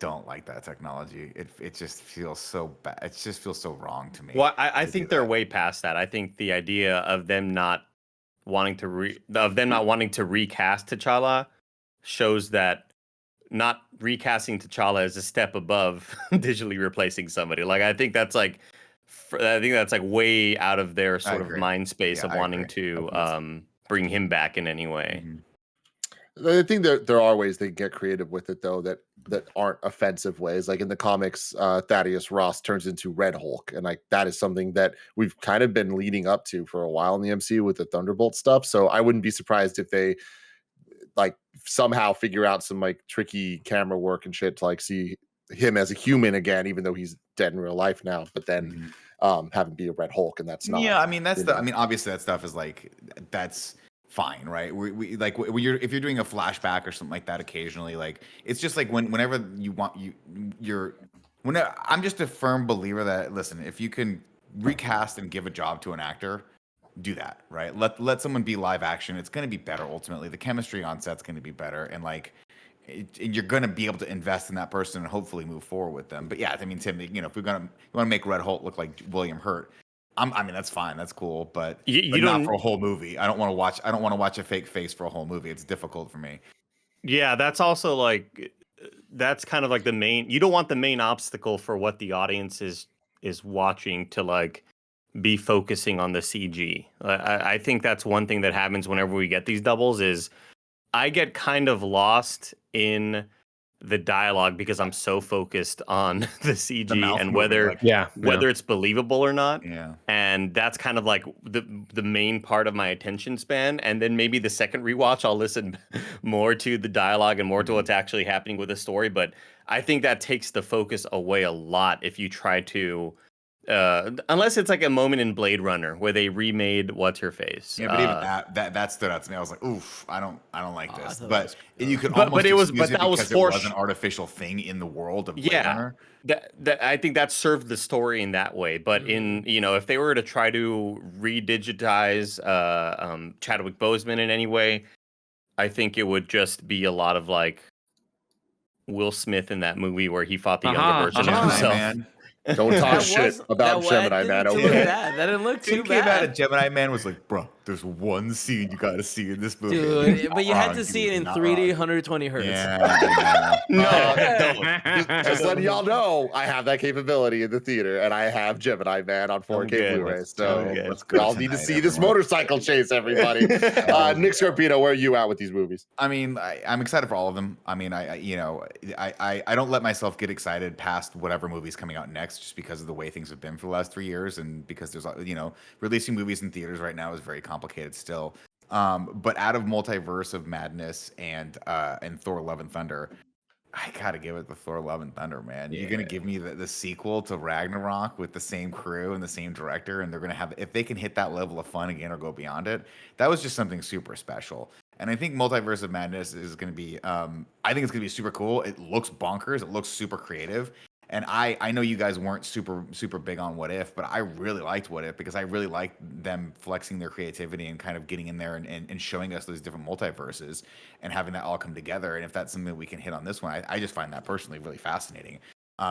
C: don't like that technology. It just feels so bad. It just feels so wrong to me.
E: Well, I think they're way past that. I think the idea of them not wanting to recast T'Challa shows that not recasting T'Challa is a step above digitally replacing somebody. Like, I think that's like way out of their sort of mind space of wanting to bring him back in any way.
C: Mm-hmm.
A: I think there are ways they can get creative with it, though, that aren't offensive ways. Like in the comics, Thaddeus Ross turns into Red Hulk, and like that is something that we've kind of been leading up to for a while in the MCU with the Thunderbolt stuff. So I wouldn't be surprised if they like somehow figure out some like tricky camera work and shit to like see him as a human again, even though he's dead in real life now. But then have him be a Red Hulk, and that's not.
C: Yeah, I mean obviously that stuff is like that's fine, right? We like if you're doing a flashback or something like that occasionally, like it's just like whenever you want I'm just a firm believer that, listen, if you can recast and give a job to an actor, do that, right? Let someone be live action. It's going to be better ultimately. The chemistry on set's going to be better, and like you're going to be able to invest in that person and hopefully move forward with them. But yeah, I mean, Tim, if you want to make Red Hulk look like William Hurt, I mean, that's fine, that's cool, but
E: you
C: not
E: don't
C: for a whole movie. I don't want to watch a fake face for a whole movie. It's difficult for me.
E: Yeah, that's also like that's kind of like the main. You don't want the main obstacle for what the audience is watching to like be focusing on the CG. I think that's one thing that happens whenever we get these doubles is I get kind of lost in the dialogue because I'm so focused on the CG and whether it's believable or not.
C: Yeah.
E: And that's kind of like the main part of my attention span. And then maybe the second rewatch, I'll listen more to the dialogue and more to what's actually happening with the story. But I think that takes the focus away a lot if you try to unless it's like a moment in Blade Runner where they remade what's her face.
C: Yeah, but even that stood out to me. I was like, oof, I don't like this. But you could almost
E: that was
C: an artificial thing in the world of Blade Runner.
E: That I think that served the story in that way. But in if they were to try to redigitize Chadwick Boseman in any way, I think it would just be a lot of like Will Smith in that movie where he fought the younger version of himself.
C: Man.
A: Don't talk shit about Gemini Man.
D: Okay, that didn't look too bad.
C: Came out of Gemini Man was like, bro, there's one scene you got to see in this movie,
D: dude. But you had to see it in 3D, 120 hertz.
C: Yeah,
A: just letting y'all know, I have that capability in the theater, and I have Gemini Man on 4K Blu-ray. So y'all need to see this motorcycle chase, everybody. Nick Scarpino, where are you at with these movies?
C: I mean, I'm excited for all of them. I mean, I don't let myself get excited past whatever movie's coming out next, just because of the way things have been for the last 3 years, and because there's releasing movies in theaters right now is very complicated still. But out of Multiverse of Madness and Thor: Love and Thunder, I gotta give it the Thor: Love and Thunder, man. Yeah. You're gonna give me the sequel to Ragnarok with the same crew and the same director, and they're gonna have, if they can hit that level of fun again or go beyond it, that was just something super special. And I think Multiverse of Madness is gonna be, I think it's gonna be super cool. It looks bonkers. It looks super creative. And I know you guys weren't super big on What If, but I really liked What If because I really liked them flexing their creativity and kind of getting in there and showing us those different multiverses and having that all come together. And if that's something that we can hit on this one, I just find that personally really fascinating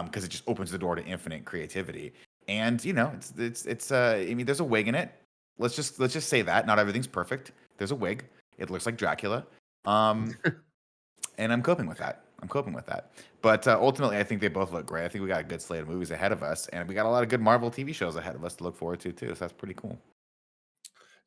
C: because it just opens the door to infinite creativity. And it's I mean, there's a wig in it. Let's just say that not everything's perfect. There's a wig. It looks like Dracula. And I'm coping with that. But ultimately, I think they both look great. I think we got a good slate of movies ahead of us, and we got a lot of good Marvel TV shows ahead of us to look forward to too. So that's pretty cool.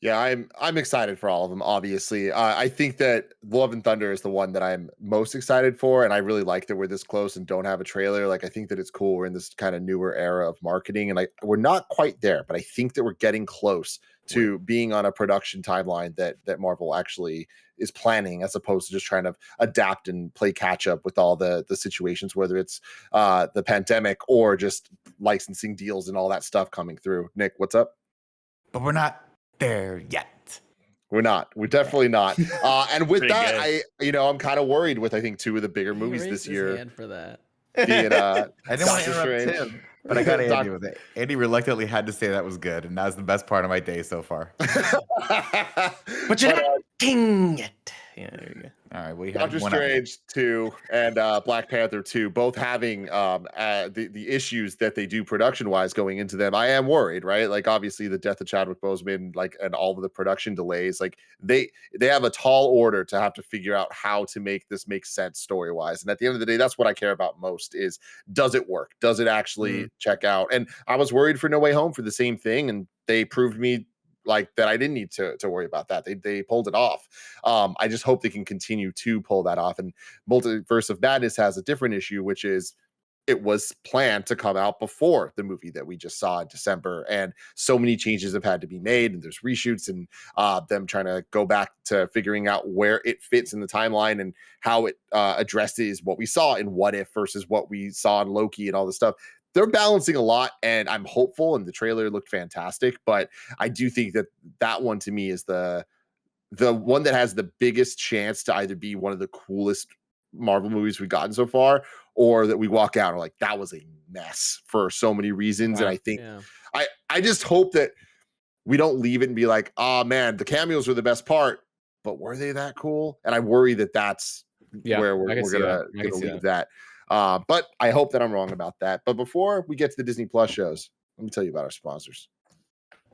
A: Yeah, I'm excited for all of them. Obviously, I think that Love and Thunder is the one that I'm most excited for, and I really like that we're this close and don't have a trailer. Like, I think that it's cool. We're in this kind of newer era of marketing, and we're not quite there, but I think that we're getting close to being on a production timeline that Marvel actually is planning, as opposed to just trying to adapt and play catch up with all the situations, whether it's the pandemic or just licensing deals and all that stuff coming through. Nick, what's up?
C: But we're not there yet.
A: We're not. We're definitely not. And with
E: Pretty
A: that,
E: good.
A: I'm kind of worried with, I think, two of the bigger movies
D: He
A: this
D: raised his
A: year
D: hand for that.
A: being
C: I didn't want
A: Doctor
C: to interrupt
A: Strange.
C: him, but I got Andy
A: Doc-
C: with it. Andy reluctantly had to say that was good, and that was the best part of my day so far.
E: But you're not king yet. Yeah, there you go.
C: All right, we have
A: Doctor
C: one out here.
A: Strange 2 and Black Panther 2 both having the issues that they do production wise going into them. I am worried, right? Like, obviously the death of Chadwick Boseman, like, and all of the production delays, like they have a tall order to have to figure out how to make this make sense story wise. And at the end of the day, that's what I care about most is, does it work? Does it actually check out? And I was worried for No Way Home for the same thing, and they proved me like that I didn't need to worry about that. They pulled it off. I just hope they can continue to pull that off. And Multiverse of Madness has a different issue, which is it was planned to come out before the movie that we just saw in December, and so many changes have had to be made, and there's reshoots and them trying to go back to figuring out where it fits in the timeline and how it addresses what we saw in What If versus what we saw in Loki and all this stuff. They're balancing a lot, and I'm hopeful, and the trailer looked fantastic, but I do think that one to me is the one that has the biggest chance to either be one of the coolest Marvel movies we've gotten so far, or that we walk out and like, that was a mess for so many reasons. And I think I just hope that we don't leave it and be like, oh man, the cameos were the best part, but were they that cool? And I worry that that's where we're gonna leave that. But I hope that I'm wrong about that. But before we get to the Disney Plus shows, let me tell you about our sponsors.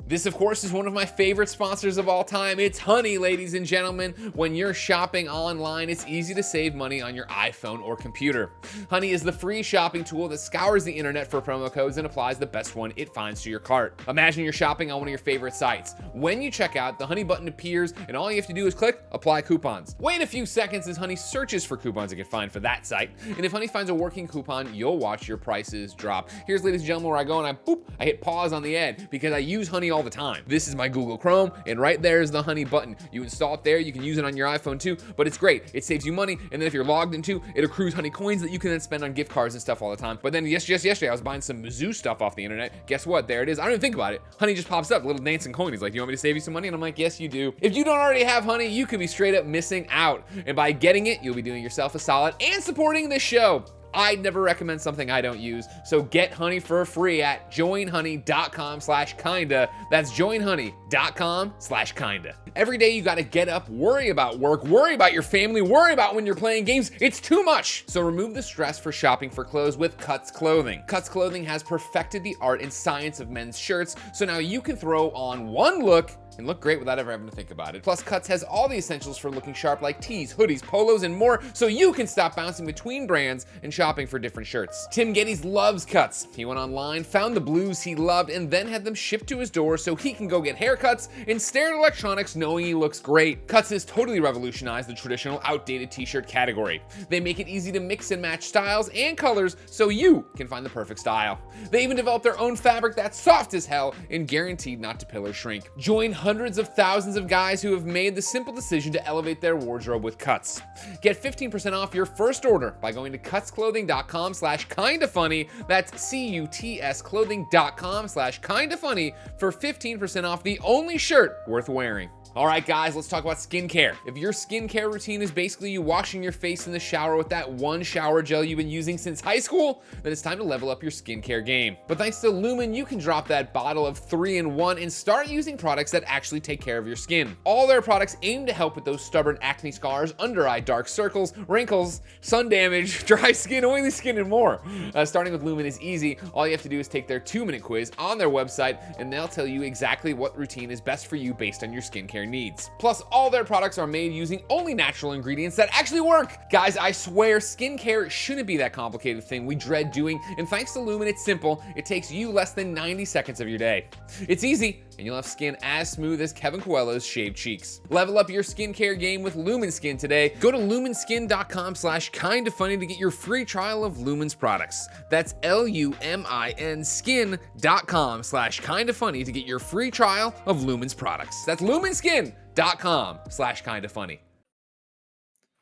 B: This, of course, is one of my favorite sponsors of all time. It's Honey, ladies and gentlemen. When you're shopping online, it's easy to save money on your iPhone or computer. Honey is the free shopping tool that scours the internet for promo codes and applies the best one it finds to your cart. Imagine you're shopping on one of your favorite sites. When you check out, the Honey button appears, and all you have to do is click Apply Coupons. Wait a few seconds as Honey searches for coupons it can find for that site, and if Honey finds a working coupon, you'll watch your prices drop. Here's, ladies and gentlemen, where I go and I hit pause on the ad because I use Honey all the time. This is my Google Chrome, and right there is the Honey button. You install it there, you can use it on your iPhone too, but it's great. It saves you money, and then if you're logged into, it accrues Honey coins that you can then spend on gift cards and stuff all the time. But then just yesterday, I was buying some Mizzou stuff off the internet. Guess what? There it is. I don't even think about it. Honey just pops up, little dancing coin. He's like, you want me to save you some money? And I'm like, yes, you do. If you don't already have Honey, you could be straight up missing out. And by getting it, you'll be doing yourself a solid and supporting this show. I'd never recommend something I don't use, so get Honey for free at joinhoney.com/kinda. That's joinhoney.com/kinda. Every day you gotta get up, worry about work, worry about your family, worry about when you're playing games. It's too much. So remove the stress for shopping for clothes with Cuts Clothing. Cuts Clothing has perfected the art and science of men's shirts, so now you can throw on one look and look great without ever having to think about it. Plus, Cuts has all the essentials for looking sharp like tees, hoodies, polos, and more, so you can stop bouncing between brands and shopping for different shirts. Tim Geddes loves Cuts. He went online, found the blues he loved, and then had them shipped to his door so he can go get haircuts and stare at electronics knowing he looks great. Cuts has totally revolutionized the traditional outdated t-shirt category. They make it easy to mix and match styles and colors so you can find the perfect style. They even developed their own fabric that's soft as hell and guaranteed not to pill or shrink. Join hundreds of thousands of guys who have made the simple decision to elevate their wardrobe with Cuts. Get 15% off your first order by going to cutsclothing.com/kindafunny. That's CUTS clothing.com/kindafunny for 15% off the only shirt worth wearing. All right, guys, let's talk about skincare. If your skincare routine is basically you washing your face in the shower with that one shower gel you've been using since high school, then it's time to level up your skincare game. But thanks to Lumen, you can drop that bottle of 3-in-1 and start using products that actually take care of your skin. All their products aim to help with those stubborn acne scars, under-eye dark circles, wrinkles, sun damage, dry skin, oily skin, and more. Starting with Lumen is easy. All you have to do is take their 2-minute quiz on their website, and they'll tell you exactly what routine is best for you based on your skincare skincare needs. Plus, all their products are made using only natural ingredients that actually work. Guys, I swear, skincare shouldn't be that complicated thing we dread doing, and thanks to Lumen, it's simple. It takes you less than 90 seconds of your day. It's easy, and you'll have skin as smooth as Kevin Coelho's shaved cheeks. Level up your skincare game with Lumen Skin today. Go to lumenskin.com/kindafunny to get your free trial of Lumen's products. That's LUMIN skin.com/kindafunny to get your free trial of Lumen's products. That's lumenskin.com/kindafunny.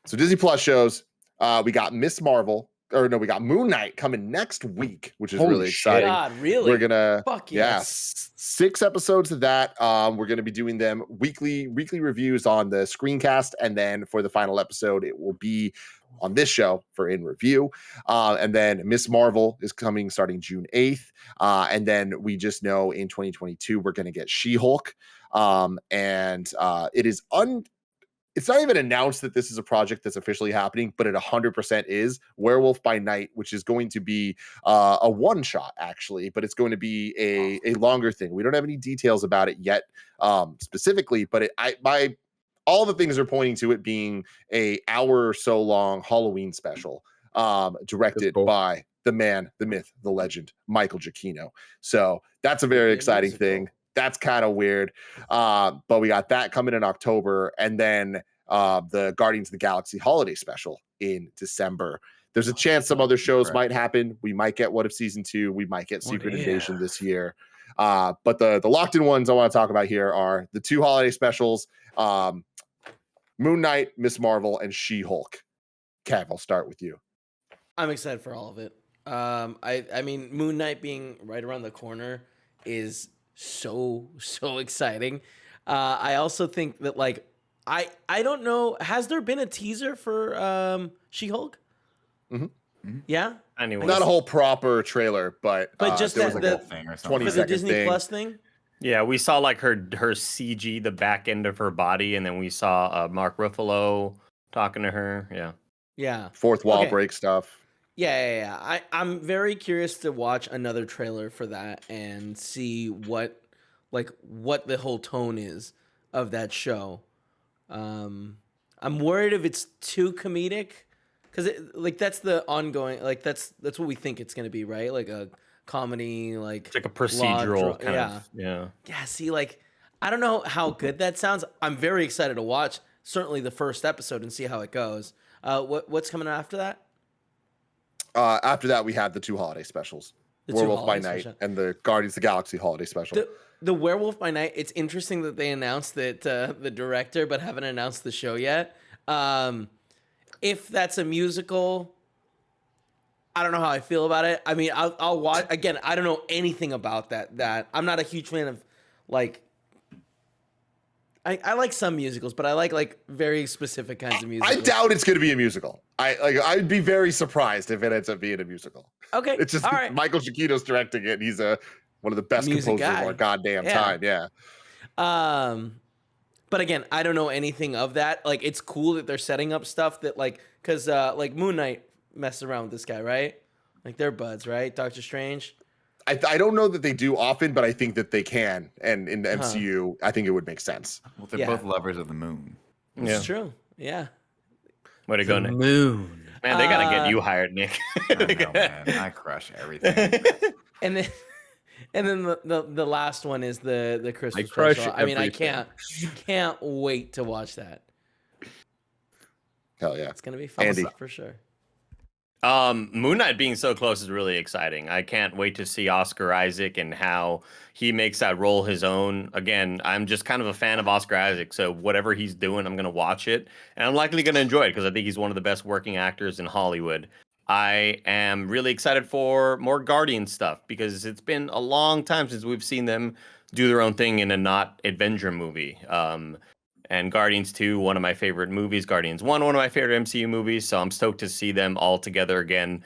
A: So Disney Plus shows, we got we got Moon Knight coming next week, which is really exciting.
D: God, really?
A: We're gonna,
D: Fuck yes.
A: 6 episodes of that. We're gonna be doing them weekly reviews on the screencast, and then for the final episode, it will be on this show for in review. And then Miss Marvel is coming starting June 8th. And then we just know in 2022 we're gonna get She-Hulk. It's not even announced that this is a project that's officially happening, but it 100% is Werewolf by Night, which is going to be a one-shot actually, but it's going to be a longer thing. We don't have any details about it yet specifically, but all the things are pointing to it being a hour or so long Halloween special directed by the man, the myth, the legend, Michael Giacchino. So that's a very exciting thing. That's kind of weird. But we got that coming in October, and then the Guardians of the Galaxy holiday special in December. There's a chance some other shows might happen. We might get What If Season 2. We might get Secret Invasion this year. But the locked in ones I want to talk about here are the 2 holiday specials, Moon Knight, Miss Marvel, and She-Hulk. Kev, I'll start with you.
D: I'm excited for all of it. I mean, Moon Knight being right around the corner is so exciting. I also think that I don't know, has there been a teaser for She-Hulk?
A: Mm-hmm.
D: Yeah,
E: Anyway,
A: not a whole proper trailer, but
D: just
A: there was
D: the
C: thing or
D: for the Disney Plus thing.
E: Yeah, we saw her CG, the back end of her body, and then we saw Mark Ruffalo talking to her.
D: Yeah,
A: fourth wall break stuff.
D: Yeah. I'm very curious to watch another trailer for that and see what the whole tone is of that show. I'm worried if it's too comedic, because that's the ongoing, that's what we think it's gonna be, right? Like a comedy,
E: it's like a procedural kind of.
D: Yeah. See, I don't know how good that sounds. I'm very excited to watch certainly the first episode and see how it goes. What's coming after that?
A: After that, we had the 2 holiday specials, Werewolf by Night and the Guardians of the Galaxy holiday special.
D: The Werewolf by Night, it's interesting that they announced that the director, but haven't announced the show yet. If that's a musical, I don't know how I feel about it. I mean, I'll watch. Again, I don't know anything about that. I'm not a huge fan of I like some musicals, but I like very specific kinds of musicals.
A: I doubt it's going to be a musical. I'd be very surprised if it ends up being a musical.
D: Okay,
A: it's just Michael Giacchino's directing it. He's one of the best composers of our goddamn time. Yeah.
D: But again, I don't know anything of that. It's cool that they're setting up stuff that because Moon Knight messed around with this guy, right? They're buds, right? Doctor Strange.
A: I don't know that they do often, but I think that they can. And in the MCU, I think it would make sense.
C: Well, they're both lovers of the moon.
D: It's true. Yeah.
E: Way to go, Nick.
B: Moon.
E: Man, they gotta get you hired, Nick.
C: I know, man. I crush everything.
D: And then the last one is the Christmas special. I mean, I can't wait to watch that.
A: Hell yeah.
D: It's gonna be fun.
A: Andy.
D: For sure.
E: Moon Knight being so close is really exciting. I can't wait to see Oscar Isaac and how he makes that role his own. Again, I'm just kind of a fan of Oscar Isaac, so whatever he's doing, I'm going to watch it. And I'm likely going to enjoy it because I think he's one of the best working actors in Hollywood. I am really excited for more Guardian stuff because it's been a long time since we've seen them do their own thing in a not Avenger movie. And Guardians 2, one of my favorite movies. Guardians 1, one of my favorite MCU movies. So I'm stoked to see them all together again,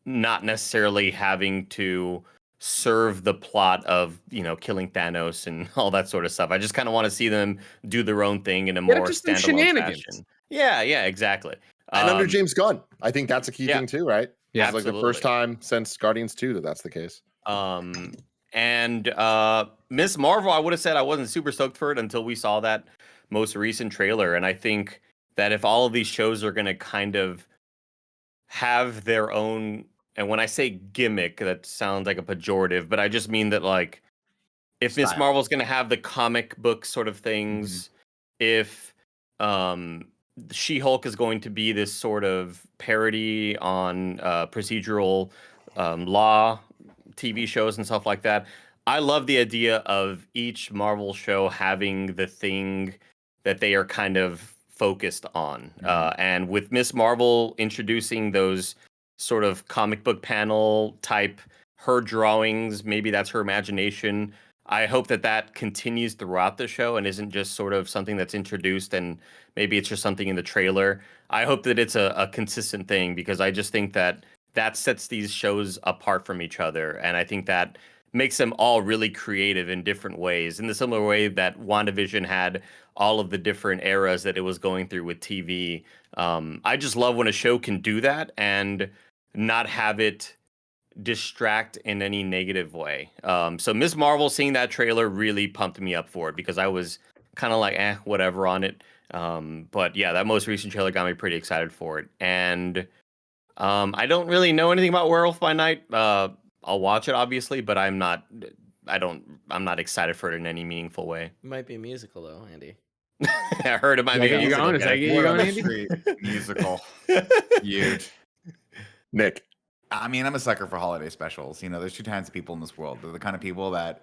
E: not necessarily having to serve the plot of, killing Thanos and all that sort of stuff. I just kind of want to see them do their own thing in a more standalone fashion. Yeah, exactly.
A: And under James Gunn. I think that's a key thing too, right?
B: Yeah,
A: it's the first time since Guardians 2 that's the case.
E: And Miss Marvel, I would have said I wasn't super stoked for it until we saw that most recent trailer. And I think that if all of these shows are going to kind of have their own, and when I say gimmick, that sounds like a pejorative, but I just mean that like if Miss
C: Style.
E: Marvel's going to have the comic book sort of things, if She-Hulk is going to be this sort of parody on procedural law TV shows and stuff like that. I love the idea of each Marvel show having the thing that they are kind of focused on. And with Miss Marvel introducing those sort of comic book panel type, her drawings, maybe that's her imagination. I hope that that continues throughout the show and isn't just sort of something that's introduced and maybe it's just something in the trailer. I hope that it's a consistent thing because I just think that that sets these shows apart from each other. And I think that makes them all really creative in different ways, in the similar way that WandaVision had all of the different eras that it was going through with TV. I just love when a show can do that and not have it distract in any negative way. So Ms. Marvel, seeing that trailer really pumped me up for it because I was kind of like, whatever on it. But yeah, that most recent trailer got me pretty excited for it. And I don't really know anything about Werewolf by Night. I'll watch it obviously, but I'm not excited for it in any meaningful way.
D: It might be a musical though, Andy.
E: I heard it might
B: Did I
E: be a
B: get you
E: musical.
B: going? Did I get you
C: Word on
B: going,
C: the
B: Andy?
C: street, musical. Huge.
A: Nick.
C: I mean, I'm a sucker for holiday specials. You know, there's two kinds of people in this world. They're the kind of people that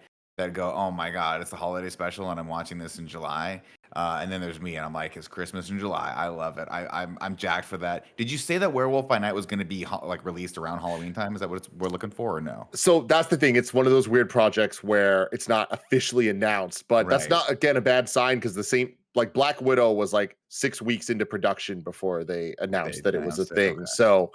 C: go, "Oh my God, it's a holiday special, and I'm watching this in July." And then there's me, and I'm like, "It's Christmas in July. I love it. I'm jacked for that." Did you say that Werewolf by Night was going to be like released around Halloween time? Is that what we're looking for, or no?
A: So that's the thing. It's one of those weird projects where it's not officially announced, but that's
C: Right.
A: not, again, a bad sign because the same, like Black Widow was like 6 weeks into production before they announced that it was a
C: announced it,
A: thing.
C: okay.
A: So,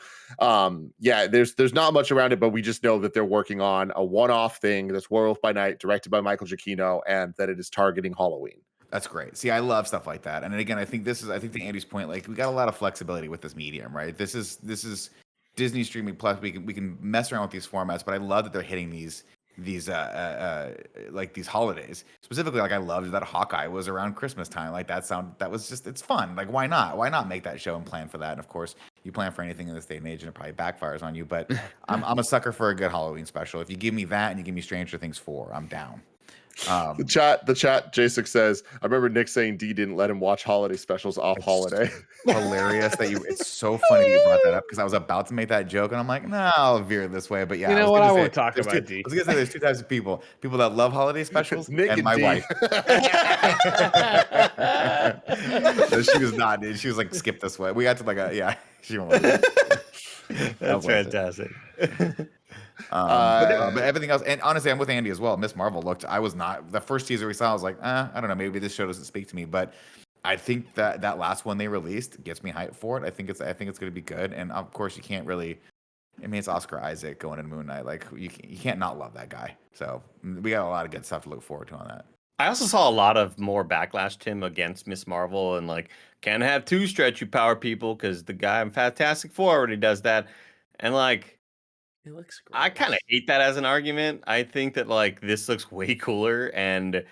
A: yeah, there's not much around it, but we just know that they're working on a one-off thing that's Werewolf by Night, directed by Michael Giacchino, and that it is targeting Halloween.
C: That's great. See, I love stuff like that. And again, I think to Andy's point, like we got a lot of flexibility with this medium, right? This is Disney Streaming Plus. We can mess around with these formats, but I love that they're hitting these like these holidays. Specifically, like I loved that Hawkeye was around Christmas time. Like that was just, it's fun. Like why not? Why not make that show and plan for that? And of course, you plan for anything in this day and age and it probably backfires on you. But I'm a sucker for a good Halloween special. If you give me that and you give me Stranger Things 4, I'm down.
A: The chat, J6 says, I remember Nick saying D didn't let him watch holiday specials off holiday.
C: Hilarious that it's so funny that you brought that up because I was about to make that joke and I'm like, no, I'll veer this way. But yeah,
B: You know what? I won't talk about
C: I was gonna say there's two types of people that love holiday specials
A: Nick
C: and
A: and
C: my
A: D.
C: wife. No, she was not, dude. She was like, skip this way. We got to she won't.
E: That's fantastic.
C: But everything else, and honestly, I'm with Andy as well. Miss Marvel I was not, the first teaser we saw, I was like, I don't know, maybe this show doesn't speak to me, but I think that last one they released gets me hyped for it. I think it's going to be good, and of course, you can't really. I mean, it's Oscar Isaac going in Moon Knight. Like you can't not love that guy. So we got a lot of good stuff to look forward to on that.
E: I also saw a lot of more backlash, Tim, against Miss Marvel and like, can't have two stretchy power people because the guy in Fantastic Four already does that. And like,
D: It looks great.
E: I kind of hate that as an argument. I think that like this looks way cooler, and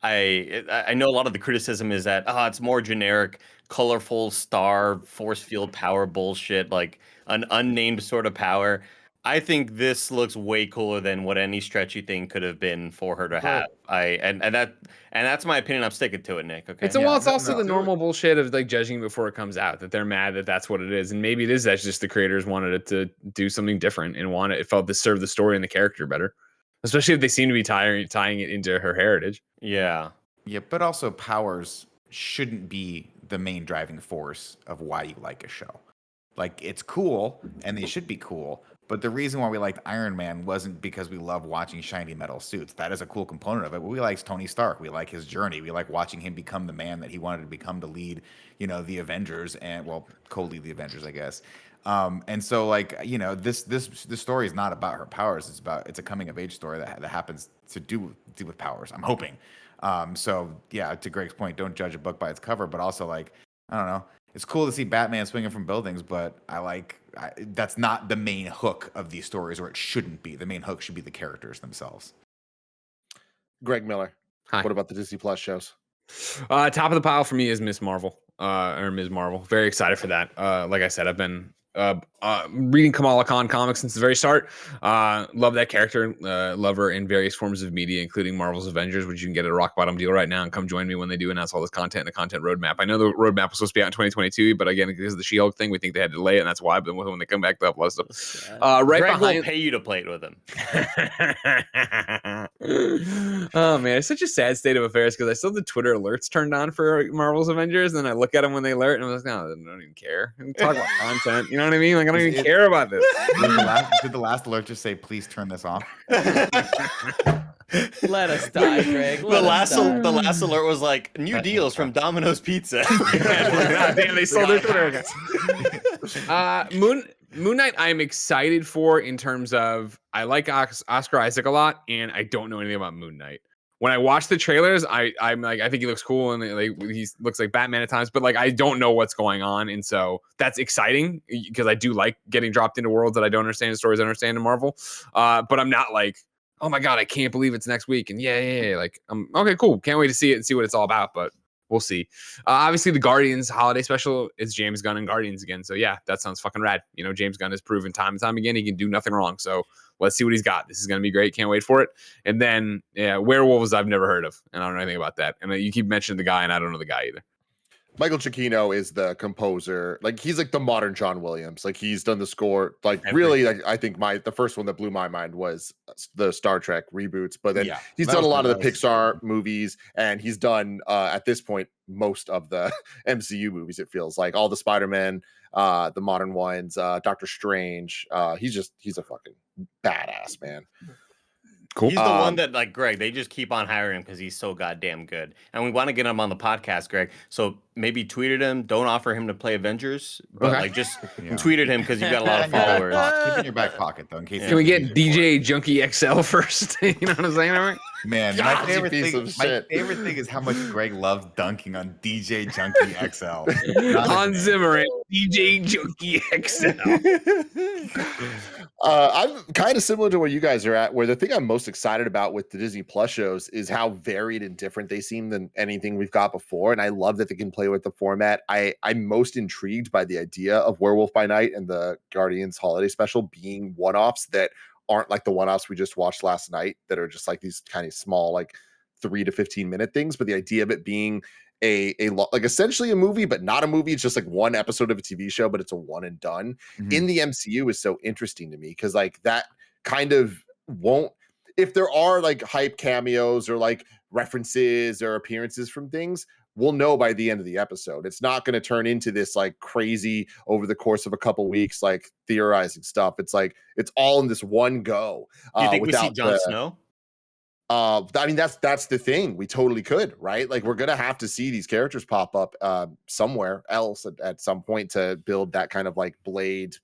E: I know a lot of the criticism is that it's more generic, colorful star force field power bullshit, like an unnamed sort of power. I think this looks way cooler than what any stretchy thing could have been for her to have. And that's my opinion. I'm sticking to it, Nick. Okay.
B: It's also the normal bullshit of like judging before it comes out, that they're mad that that's what it is, and maybe it is that's just the creators wanted it to do something different and it felt to serve the story and the character better, especially if they seem to be tying it into her heritage.
E: Yeah,
C: but also powers shouldn't be the main driving force of why you like a show. Like it's cool, and they should be cool. But the reason why we liked Iron Man wasn't because we love watching shiny metal suits. That is a cool component of it. But we like Tony Stark. We like his journey. We like watching him become the man that he wanted to become to lead, the Avengers and co-lead the Avengers, I guess. And so this story is not about her powers. It's a coming of age story that happens to do with powers. I'm hoping. So yeah, to Greg's point, don't judge a book by its cover. But also I don't know. It's cool to see Batman swinging from buildings, but that's not the main hook of these stories, or it shouldn't be. The main hook should be the characters themselves.
A: Greg Miller.
B: Hi.
A: What about the Disney Plus shows?
B: Top of the pile for me is Miss Marvel, or Ms. Marvel. Very excited for that. Like I said, I've been reading Kamala Khan comics since the very start. Love that character. Love her in various forms of media, including Marvel's Avengers, which you can get at a rock bottom deal right now. And come join me when they do announce all this content and the content roadmap. I know the roadmap was supposed to be out in 2022, but again, because of the She-Hulk thing, we think they had to delay it, and that's why. But when they come back, they'll have less stuff. Right
E: Greg
B: behind...
E: will pay you to play it with him.
B: Oh man, it's such a sad state of affairs because I still have the Twitter alerts turned on for Marvel's Avengers, and then I look at them when they alert, and I'm like, no, I don't even care. Talk about content, you know what I mean? Like I don't even care about this.
C: Did the last alert just say, "Please turn this off"?
D: Let us die, Greg.
E: The last alert was like new deals from Domino's Pizza.
B: Damn, they sold their Twitter account. Moon Knight, I'm excited for in terms of I like Oscar Isaac a lot, and I don't know anything about Moon Knight. When I watch the trailers, I'm like, I think he looks cool, and like he looks like Batman at times, but like I don't know what's going on, and so that's exciting because I do like getting dropped into worlds that I don't understand, and stories I understand in Marvel. But I'm not like, oh my god, I can't believe it's next week, and yeah. Like, okay, cool, can't wait to see it and see what it's all about, but we'll see. Obviously, the Guardians holiday special is James Gunn and Guardians again, so yeah, that sounds fucking rad. You know, James Gunn has proven time and time again he can do nothing wrong, so let's see what he's got. This is going to be great. Can't wait for it. And then, yeah, Werewolves I've never heard of, and I don't know anything about that. And you keep mentioning the guy, and I don't know the guy either.
A: Michael Giacchino is the composer. Like he's like the modern John Williams. Like he's done the score. Like really, like I think the first one that blew my mind was the Star Trek reboots. But then he's done a lot of the Pixar movies, and he's done at this point most of the MCU movies. It feels like all the Spider-Man, the modern ones, Doctor Strange. He's a fucking badass, man.
B: Cool.
E: He's the one that, like, Greg, they just keep on hiring him because he's so goddamn good. And we want to get him on the podcast, Greg. So maybe tweeted him. Don't offer him to play Avengers, but like just tweeted him because you've got a lot of followers.
C: Keep it in your back pocket, though, in case.
B: Can we get DJ Junkie XL first? You know what I'm saying? All right?
C: Man, my favorite thing is how much Greg loves dunking on DJ Junkie XL.
B: Hans Zimmer and DJ Junkie XL.
A: I'm kind of similar to where you guys are at, where the thing I'm most excited about with the Disney Plus shows is how varied and different they seem than anything we've got before. And I love that they can play with the format. I'm most intrigued by the idea of Werewolf by Night and the Guardians holiday special being one-offs that aren't like the one-offs we just watched last night that are just like these kind of small, like 3 to 15 minute things. But the idea of it being like essentially a movie, but not a movie. It's just like one episode of a TV show, but it's a one and done in the MCU is so interesting to me because like that kind of won't, if there are like hype cameos or like references or appearances from things, we'll know by the end of the episode. It's not going to turn into this like crazy over the course of a couple weeks, like theorizing stuff. It's like, it's all in this one go.
E: You think we see Jon Snow?
A: I mean, that's the thing. We totally could, right? Like we're gonna have to see these characters pop up somewhere else at some point to build that kind of like Blade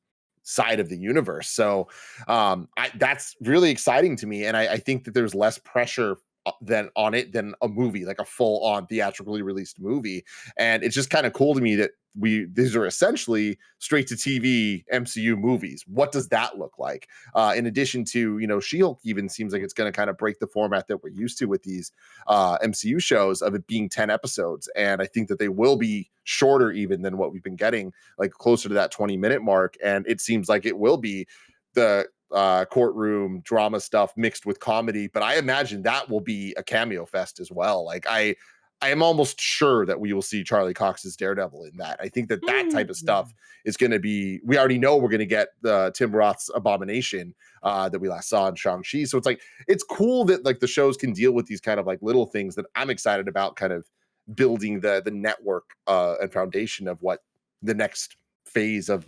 A: side of the universe. So that's really exciting to me, and I think that there's less pressure than a movie, like a full on theatrically released movie. And it's just kind of cool to me that these are essentially straight to TV MCU movies. What does that look like? In addition to, you know, She-Hulk even seems like it's going to kind of break the format that we're used to with these MCU shows of it being 10 episodes. And I think that they will be shorter even than what we've been getting, like closer to that 20-minute mark. And it seems like it will be the courtroom drama stuff mixed with comedy, but I imagine that will be a cameo fest as well. Like I am almost sure that we will see Charlie Cox's Daredevil in that. I think that type of stuff is going to be, we already know we're going to get the Tim Roth's Abomination that we last saw in Shang-Chi. So it's like, it's cool that like the shows can deal with these kind of like little things that I'm excited about, kind of building the network and foundation of what the next phase of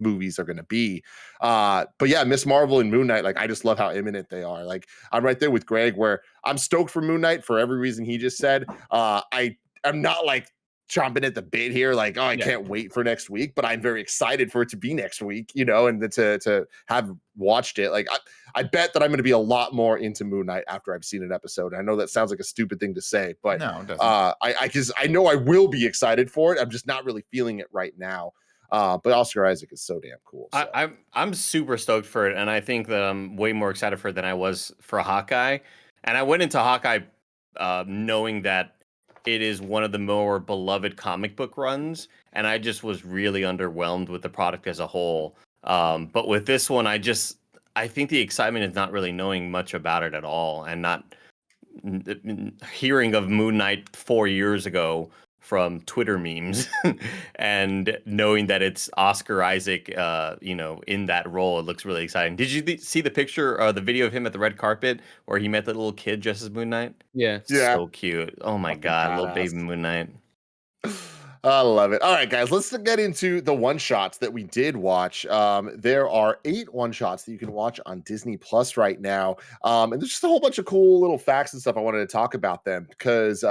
A: movies are going to be. But yeah, Miss Marvel and Moon Knight, like I just love how imminent they are. Like I'm right there with Greg where I'm stoked for Moon Knight for every reason he just said. I'm not like chomping at the bit here, like, oh, I can't wait for next week, but I'm very excited for it to be next week, you know, and to have watched it. Like I bet that I'm going to be a lot more into Moon Knight after I've seen an episode. I know that sounds like a stupid thing to say, but
C: no, it doesn't.
A: I know I will be excited for it. I'm just not really feeling it right now. But Oscar Isaac is so damn cool. So.
E: I'm super stoked for it, and I think that I'm way more excited for it than I was for Hawkeye. And I went into Hawkeye knowing that it is one of the more beloved comic book runs, and I just was really underwhelmed with the product as a whole. But with this one, I think the excitement is not really knowing much about it at all, and not hearing of Moon Knight 4 years ago from Twitter memes, and knowing that it's Oscar Isaac, in that role. It looks really exciting. Did you see the picture or the video of him at the red carpet where he met that little kid dressed as Moon Knight?
B: Yeah.
A: Yeah.
E: So cute. Oh my
A: Fucking
E: God, little
A: badass.
E: baby Moon Knight.
A: I love it. All right, guys, let's get into the one shots that we did watch. There are 8 one shots that you can watch on Disney Plus right now. And there's just a whole bunch of cool little facts and stuff I wanted to talk about them because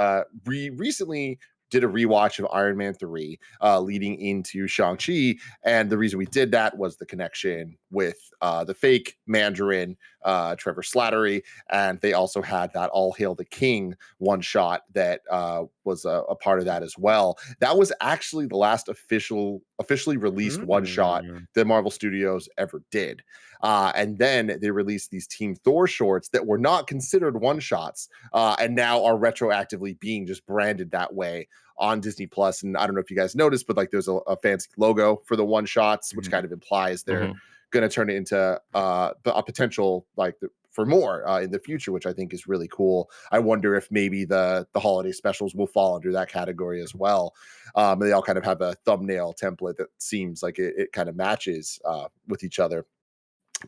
A: we recently did a rewatch of Iron Man 3 leading into Shang-Chi. And the reason we did that was the connection with the fake Mandarin, Trevor Slattery. And they also had that All Hail the King one shot that was a part of that as well. That was actually the last officially released one shot that Marvel Studios ever did. And then they released these Team Thor shorts that were not considered one shots and now are retroactively being just branded that way on Disney Plus. And I don't know if you guys noticed, but like there's a fancy logo for the one shots, which kind of implies they're going to turn it into a potential for more in the future, which I think is really cool. I wonder if maybe the holiday specials will fall under that category as well. They all kind of have a thumbnail template that seems like it kind of matches with each other.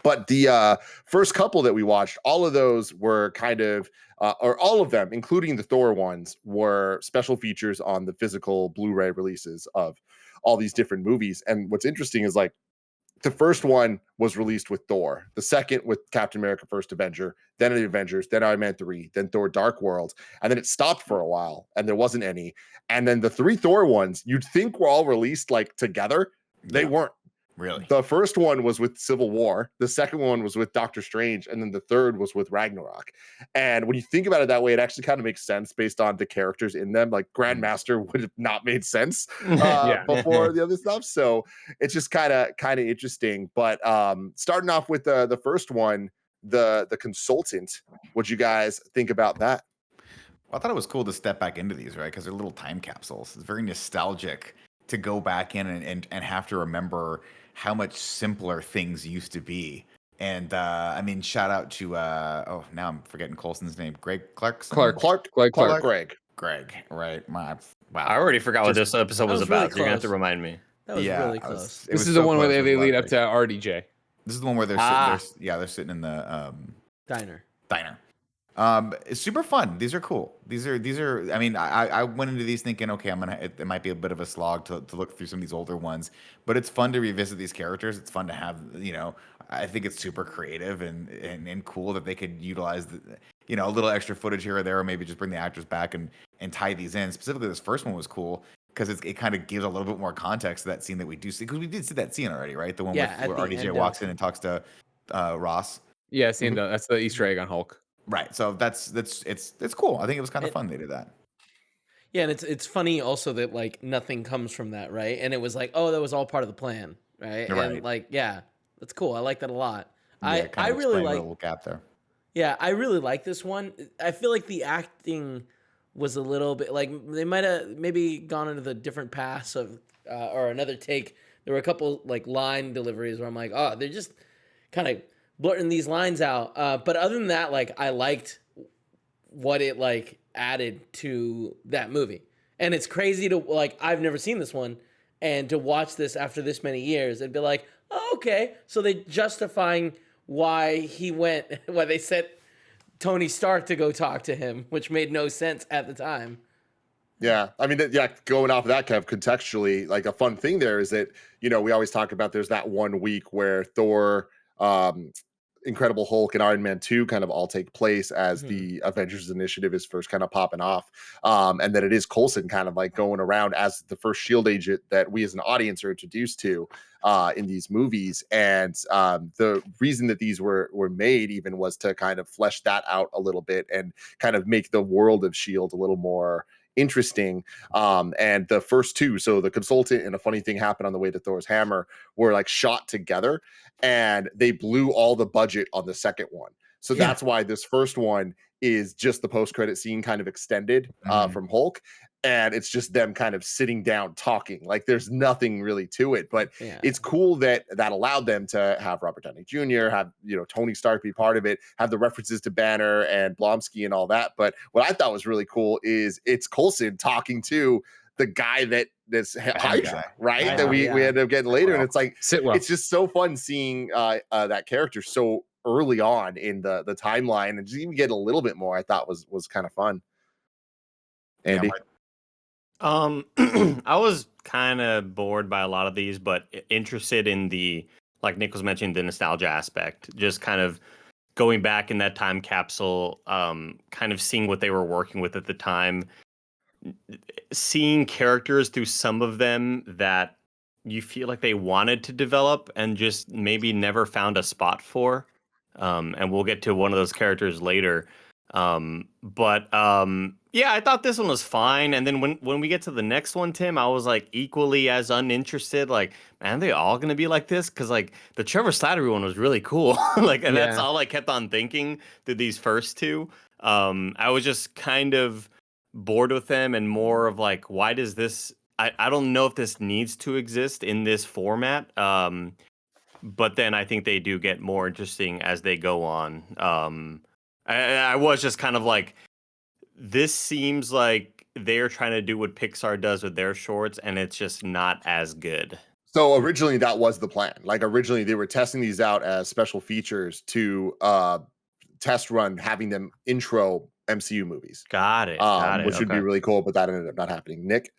A: But the first couple that we watched, all of those were kind of, or all of them, including the Thor ones, were special features on the physical Blu-ray releases of all these different movies. And what's interesting is like the first one was released with Thor, the second with Captain America: First Avenger, then the Avengers, then Iron Man 3, then Thor: Dark World, and then it stopped for a while and there wasn't any. And then the 3 Thor ones, you'd think were all released like together. They weren't.
C: Really?
A: The first one was with Civil War, the second one was with Doctor Strange, and then the third was with Ragnarok. And when you think about it that way, it actually kind of makes sense based on the characters in them. Like Grandmaster would have not made sense before the other stuff. So it's just kind of interesting. But starting off with the first one, the Consultant, what'd you guys think about that?
C: Well, I thought it was cool to step back into these, right? Because they're little time capsules. It's very nostalgic to go back in and have to remember how much simpler things used to be. And I mean, shout out to now I'm forgetting Coulson's name. Greg Clarkson?
A: Greg,
C: right. Wow.
E: I already forgot what this episode was about.
D: Really
E: You're gonna have to remind me.
D: That was really close.
B: This is the one where they lead up to RDJ.
C: This is the one where they're they're sitting in the
D: Diner.
C: It's super fun. These are cool. These are. I mean, I went into these thinking, okay, it might be a bit of a slog to look through some of these older ones, but it's fun to revisit these characters. It's fun to have, I think it's super creative and cool that they could utilize a little extra footage here or there, or maybe just bring the actors back and tie these in. Specifically, this first one was cool because it kind of gives a little bit more context to that scene that we do see, because we did see that scene already, right? The one where RDJ walks in and talks to Ross.
B: Yeah, that's the Easter egg on Hulk.
C: Right. So it's cool. I think it was kind of fun they did that.
D: Yeah, and it's funny also that like nothing comes from that, right? And it was like, oh, that was all part of the plan, right? And like, yeah, that's cool. I like that a lot.
C: Yeah,
D: I really like
C: a little gap there.
D: Yeah, I really like this one. I feel like the acting was a little bit like they might have maybe gone into the different paths of or another take. There were a couple like line deliveries where I'm like, oh, they're just kind of blurting these lines out. But other than that, like I liked what it like added to that movie. And it's crazy to like, I've never seen this one, and to watch this after this many years and be like, oh, okay. So they justifying why they sent Tony Stark to go talk to him, which made no sense at the time.
A: Yeah, I mean, going off of that, Kev, contextually, like a fun thing there is that, we always talk about there's that 1 week where Thor, Incredible Hulk, and Iron Man 2 kind of all take place as the Avengers Initiative is first kind of popping off. And then it is Coulson kind of like going around as the first SHIELD agent that we as an audience are introduced to in these movies. And the reason that these were made even was to kind of flesh that out a little bit and kind of make the world of SHIELD a little more interesting. And the first 2, so the Consultant and A Funny Thing Happened on the Way to Thor's Hammer, were like shot together, and they blew all the budget on the second one. So that's why this first one is just the post-credit scene kind of extended from Hulk. And it's just them kind of sitting down talking. Like there's nothing really to it, but it's cool that allowed them to have Robert Downey Jr., have Tony Stark be part of it, have the references to Banner and Blonsky and all that. But what I thought was really cool is it's Coulson talking to the guy that's Hydra, right? That we end up getting later, and it's like it's just so fun seeing that character so early on in the timeline, and just even get a little bit more. I thought was kind of fun. Andy.
E: I was kind of bored by a lot of these, but interested in the, like Nick was mentioning, the nostalgia aspect. Just kind of going back in that time capsule, kind of seeing what they were working with at the time, seeing characters through some of them that you feel like they wanted to develop and just maybe never found a spot for. And we'll get to one of those characters later. Yeah, I thought this one was fine. And then when we get to the next one, Tim, I was like equally as uninterested. Like, man, are they all gonna be like this? Because like the Trevor Slattery one was really cool. And that's all I kept on thinking through these first two. I was just kind of bored with them and more of like, why does this? I don't know if this needs to exist in this format. But then I think they do get more interesting as they go on. I was just kind of like, this seems like they're trying to do what Pixar does with their shorts, and it's just not as good.
A: So originally that was the plan. Like originally they were testing these out as special features to test run, having them intro MCU movies.
E: Got it.
A: Which would be really cool, but that ended up not happening. Nick?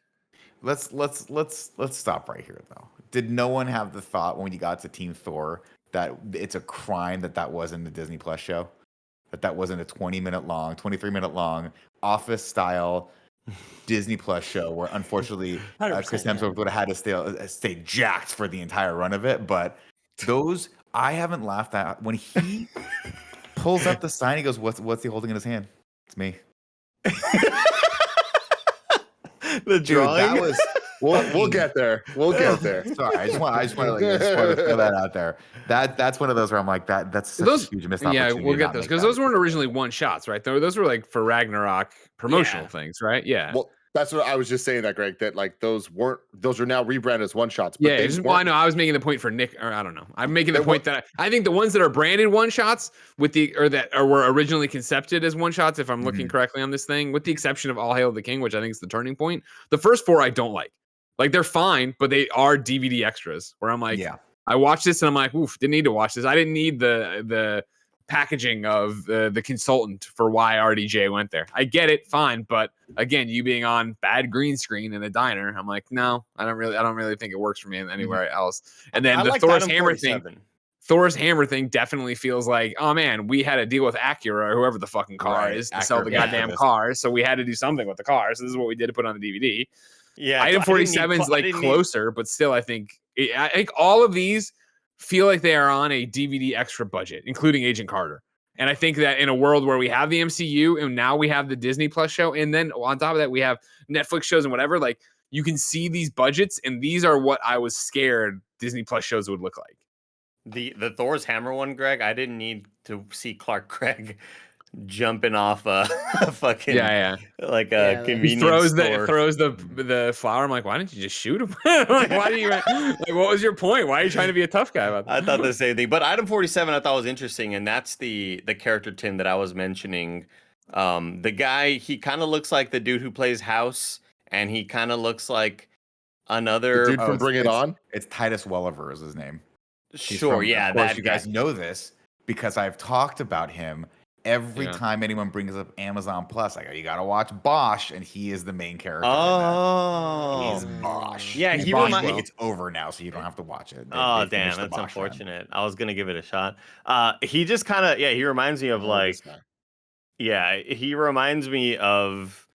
C: Let's stop right here though. Did no one have the thought when you got to Team Thor that it's a crime that wasn't the Disney Plus show? That wasn't a 23-minute long office style Disney Plus show where unfortunately Chris Hemsworth would have had to stay jacked for the entire run of it. But those, I haven't laughed at when he pulls up the sign. He goes, "What's he holding in his hand?" It's me.
E: The drawing.
A: Dude, that was. We'll get there. We'll get there.
C: Sorry, I just want to throw that out there. That's one of those where I'm like, that's such a huge missed opportunity.
B: Yeah, we'll get those because those weren't originally one shots, right? Those were like for Ragnarok promotional things, right? Yeah.
A: Well, that's what I was just saying that, Greg, that like those are now rebranded as one shots.
B: Yeah, I know. I was making the point for Nick, or I don't know. I'm making the point that I think the ones that are branded one shots were originally concepted as one shots, if I'm looking correctly on this thing, with the exception of All Hail the King, which I think is the turning point. The first four I don't like. Like they're fine, but they are DVD extras where I'm like, I watched this and I'm like, oof, didn't need to watch this. I didn't need the packaging of the consultant for why RDJ went there. I get it, fine, but again, you being on bad green screen in a diner, I'm like, no, I don't really think it works for me anywhere else. And then Thor's hammer thing definitely feels like, oh man, we had to deal with Acura or whoever the fucking car is to sell the goddamn cars, so we had to do something with the car. So this is what we did to put on the DVD. Yeah, Item 47 is like closer, but still, I think all of these feel like they are on a DVD extra budget, including Agent Carter. And I think that in a world where we have the MCU and now we have the Disney Plus show, and then on top of that we have Netflix shows and whatever, like you can see these budgets, and these are what I was scared Disney Plus shows would look like.
E: The Thor's hammer one, Greg, I didn't need to see Clark Gregg jumping off a fucking like a convenience store.
B: Throws the flower. I'm like, why didn't you just shoot him? Like, why do you like? What was your point? Why are you trying to be a tough guy about that?
E: I thought the same thing. But Item 47 I thought was interesting, and that's the character, Tim, that I was mentioning. The guy, he kind of looks like the dude who plays House, and he kind of looks like another
A: dude from Bring It On.
C: It's Titus Welliver is his name.
E: Sure,
C: of course, you guys know this because I've talked about him. Every time anyone brings up Amazon Plus, like, you gotta watch Bosch, and he is the main character.
E: Oh,
C: he's Bosch.
E: Yeah,
C: he reminds me. It's over now, so you don't have to watch it.
E: Damn, that's unfortunate. I was gonna give it a shot. He just kind of, he reminds me of he reminds me of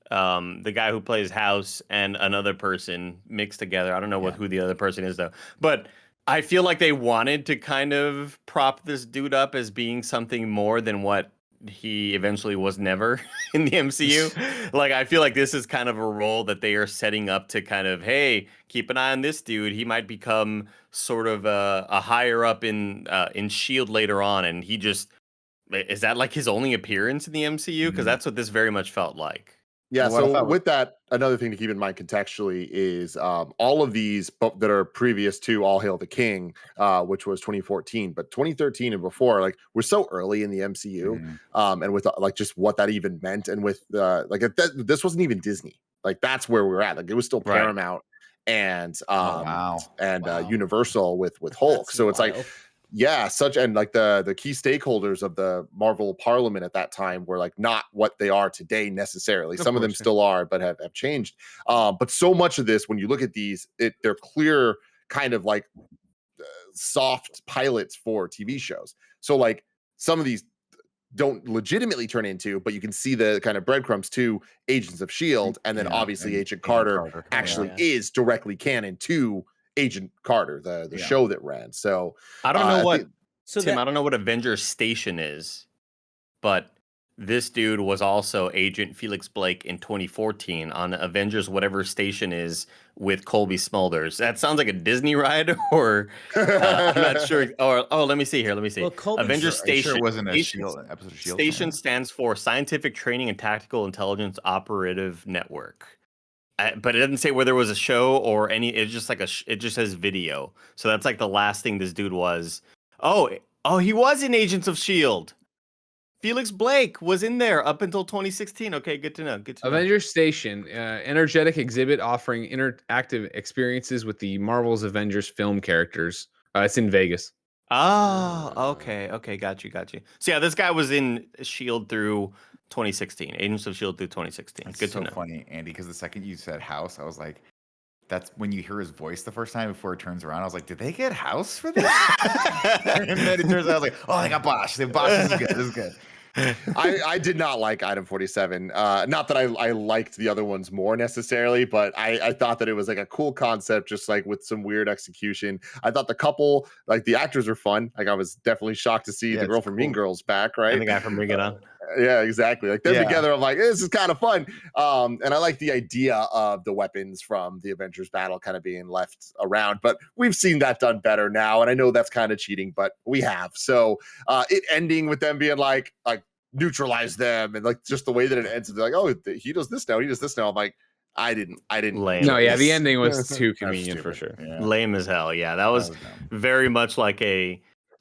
E: the guy who plays House and another person mixed together. I don't know who the other person is though, but I feel like they wanted to kind of prop this dude up as being something more than what he eventually was never in the MCU. Like, I feel like this is kind of a role that they are setting up to kind of, hey, keep an eye on this dude. He might become sort of a higher up in S.H.I.E.L.D. later on, and he just Is that like his only appearance in the MCU? Because that's what this very much felt like.
A: Yeah,
C: What I
A: so
C: thought was-
A: with that, another thing to keep in mind contextually is all of these that are previous to All Hail the King, which was 2014, but 2013 and before, like we're so early in the MCU, and with like just what that even meant, and with this wasn't even Disney, like that's where we were at, like it was still
E: Right.
A: Paramount and
C: Wow.
A: Universal with Hulk,
D: That's
A: so it's like.
D: wild.
A: Yeah, and like the key stakeholders of the Marvel Parliament at that time were like not what they are today necessarily. Some of them still are, but have changed. But so much of this, when you look at these, they're clear kind of like soft pilots for TV shows. So like some of these don't legitimately turn into, but you can see the kind of breadcrumbs to Agents of S.H.I.E.L.D. And then obviously Agent Carter actually is directly canon to Agent Carter, the show that ran. So
E: I don't know what
D: So
E: Tim,
D: that-
E: I don't know what Avengers Station is, but this dude was also Agent Felix Blake in 2014 on Avengers whatever station is with Colby Smulders. That sounds like a Disney ride, or I'm not sure. Or let me see here. Let me see.
D: Well, Colby-
E: Avengers
C: Are you
E: Station.
C: sure it wasn't a
E: Station's-
C: Shield episode of Shield?
E: Station stands for Scientific Training and Tactical Intelligence Operative Network. But it doesn't say whether it was a show or any. It's just like it just says video. So that's like the last thing this dude was. Oh, he was in Agents of S.H.I.E.L.D. Felix Blake was in there up until 2016. Okay, good to know. Good to know.
B: Avengers Station, energetic exhibit offering interactive experiences with the Marvel's Avengers film characters. It's in Vegas.
E: Oh, okay, got you. So yeah, this guy was in Shield through 2016. Agents of Shield through 2016.
C: It's
E: Good
C: so
E: to know.
C: funny, Andy, because the second you said House, I was like, that's when you hear his voice the first time before it turns around. I was like, did they get House for this? And then it turns out I was like, oh, they got Bosch. Bosch is good. This is good.
A: I did not like Item 47. Not that I liked the other ones more necessarily, but I thought that it was like a cool concept, just like with some weird execution. I thought the couple, like the actors were fun. Like I was definitely shocked to see the girl from Mean Girls back, right?
E: And the guy from Bring It On.
A: Yeah, exactly. Like them together, I'm like, this is kind of fun. And I like the idea of the weapons from the Avengers battle kind of being left around, but we've seen that done better now. And I know that's kind of cheating, but we have. So it ending with them being like neutralize them, and like just the way that it ends, they're like, oh, he does this now, he does this now. I'm like, I didn't
E: Lame.
B: No, yeah, the ending was too convenient for sure.
C: Yeah.
E: Lame as hell. Yeah, that was
C: dumb.
E: very much like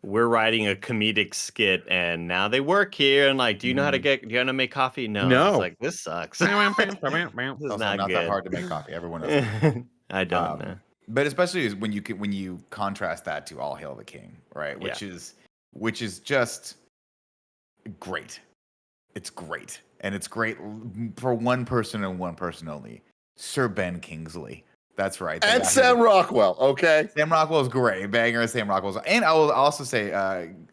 E: we're writing a comedic skit and now they work here and like, do you know how to do you know how to make coffee? No.
B: No.
E: It's like, this sucks. This is
C: It's also
E: not
C: not
E: good.
C: that hard to make coffee. Everyone knows that.
E: I don't know.
C: But especially when you contrast that to All Hail the King, right? Which is just great. It's great. And it's great for one person and one person only. Sir Ben Kingsley. That's right.
A: And Sam Rockwell. Okay.
C: Sam Rockwell's great. Banger Sam Rockwell's. And I will also say,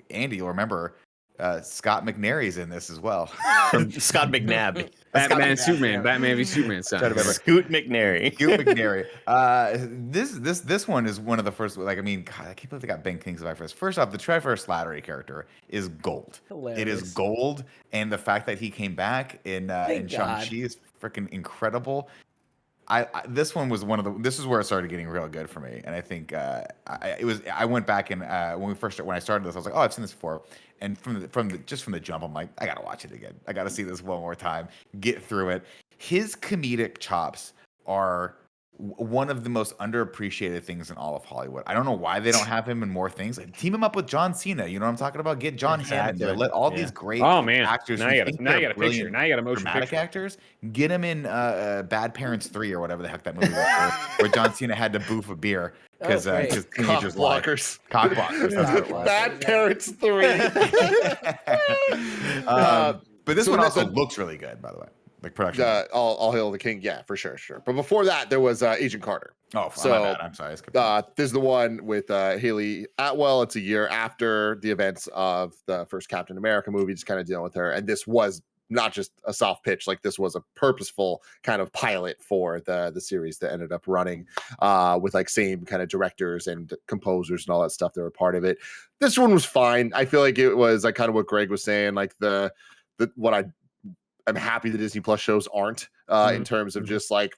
C: Andy, you'll remember Scott McNairy's in this as well.
E: Scott McNabb.
B: Batman, Superman, Batman v Superman.
E: Scoot McNairy.
C: Scoot McNairy. This one is one of the first. Like, I mean, God, I can't believe they got Ben Kingsley back for this. First off, the Trevor Slattery character is gold.
D: Hilarious.
C: It is gold, and the fact that he came back in Shang-Chi is freaking incredible. This one was one of the. This is where it started getting real good for me, and I think I went back and when I started this, I was like, oh, I've seen this before, and from the jump, I'm like, I gotta watch it again. I gotta see this one more time, get through it. His comedic chops are one of the most underappreciated things in all of Hollywood. I don't know why they don't have him in more things. Like, team him up with John Cena. You know what I'm talking about? Get John Hammond there. Let all these great actors.
B: Now you got a picture. Now you got a motion
C: dramatic
B: picture.
C: actors. Get him in Bad Parents 3 or whatever the heck that movie was, where John Cena had to boof a beer because teenagers
A: blockers.
C: Cock blockers. That's what it was.
A: Bad Parents 3.
C: But this
A: So
C: one
A: that's
C: also looks really good, by the way. Like production.
A: All Hail the King. Yeah, for sure. But before that, there was Agent Carter.
C: Oh,
A: so
C: my bad. I'm sorry. I skipped
A: this is the one with Haley Atwell. It's a year after the events of the first Captain America movie, just kind of dealing with her. And this was not just a soft pitch, like this was a purposeful kind of pilot for the series that ended up running with like same kind of directors and composers and all that stuff that were part of it. This one was fine. I feel like it was like kind of what Greg was saying, like I'm happy the Disney Plus shows aren't in terms of just like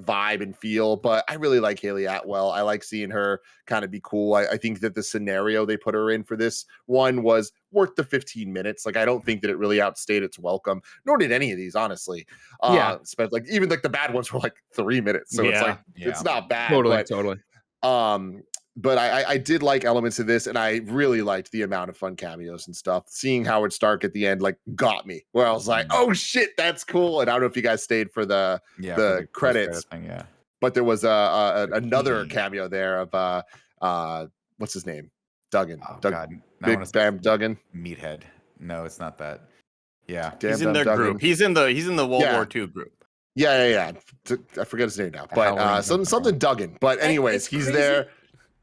A: vibe and feel. But I really like Haley Atwell. I like seeing her kind of be cool. I think that the scenario they put her in for this one was worth the 15 minutes. Like, I don't think that it really outstayed its welcome, nor did any of these, honestly. Spent like, even like the bad ones were like 3 minutes. So it's like, it's not bad.
B: Totally.
A: But I did like elements of this, and I really liked the amount of fun cameos and stuff. Seeing Howard Stark at the end like got me, where I was like, "Oh shit, that's cool!" And I don't know if you guys stayed for the credits
C: thing,
A: but there was another cameo there of what's his name, Duggan.
C: God,
A: Big Bam Duggan.
C: Meathead. No, it's not that. Yeah,
E: he's in their group. He's in the World War II group.
A: Yeah. I forget his name now, but something Duggan. But anyways, he's there.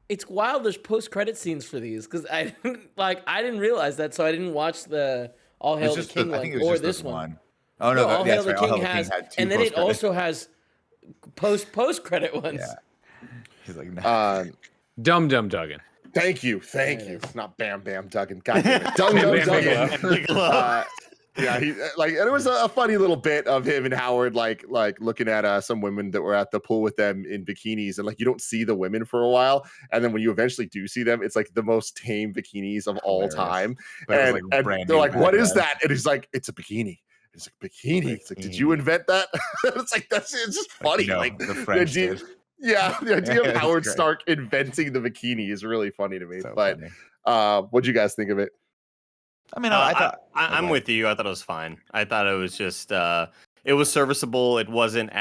D: It's wild. There's post-credit scenes for these because I didn't realize that, so I didn't watch the All Hail the King or this one.
C: Oh no,
D: All Hail the King has, and then it also has post-credit ones.
C: Yeah. He's like, nah.
B: Dum Duggan.
A: Thank you. Not Bam Duggan. God damn it, Dum Duggan. Yeah, he like, and it was a funny little bit of him and Howard like looking at some women that were at the pool with them in bikinis, and like you don't see the women for a while, and then when you eventually do see them, it's like the most tame bikinis of all time. And they're like, "What is that?" And he's like, "It's a bikini." It's like, bikini. It's like, did you invent that? It's like it's just funny. Like
C: the French did.
A: Yeah, the idea of Howard Stark inventing the bikini is really funny to me.
C: So
A: but what'd you guys think of it?
C: I mean,
E: I'm with you. I thought it was fine. I thought it was just it was serviceable. It wasn't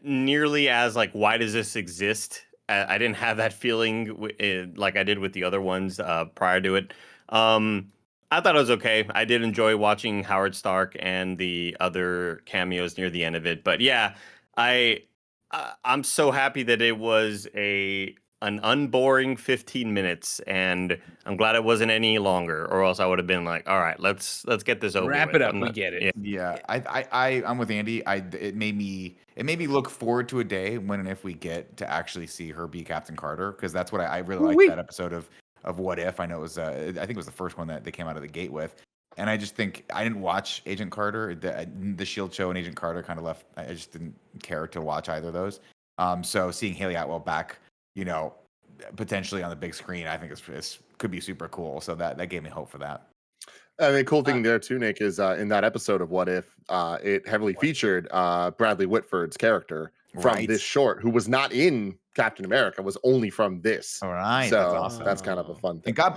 E: nearly as like, why does this exist? I didn't have that feeling like I did with the other ones prior to it. I thought it was okay. I did enjoy watching Howard Stark and the other cameos near the end of it. But yeah, I'm so happy that it was an unboring 15 minutes, and I'm glad it wasn't any longer, or else I would have been like, all right, let's get this over.
B: Wrap
E: with.
B: it up. We get it.
C: Yeah. I'm with Andy. It made me look forward to a day when and if we get to actually see her be Captain Carter, because that's what I really liked that episode of What If. I know it was I think it was the first one that they came out of the gate with. And I just think I didn't watch Agent Carter. The Shield show and Agent Carter kind of left. I just didn't care to watch either of those. So seeing Haley Atwell back, potentially on the big screen, I think it's could be super cool. So that gave me hope for that.
A: And the cool thing there too, Nick, is in that episode of What If, it heavily featured Bradley Whitford's character from this short, who was not in Captain America, was only from this.
C: All right,
A: so
C: that's awesome.
A: That's kind of a fun thing.
C: And God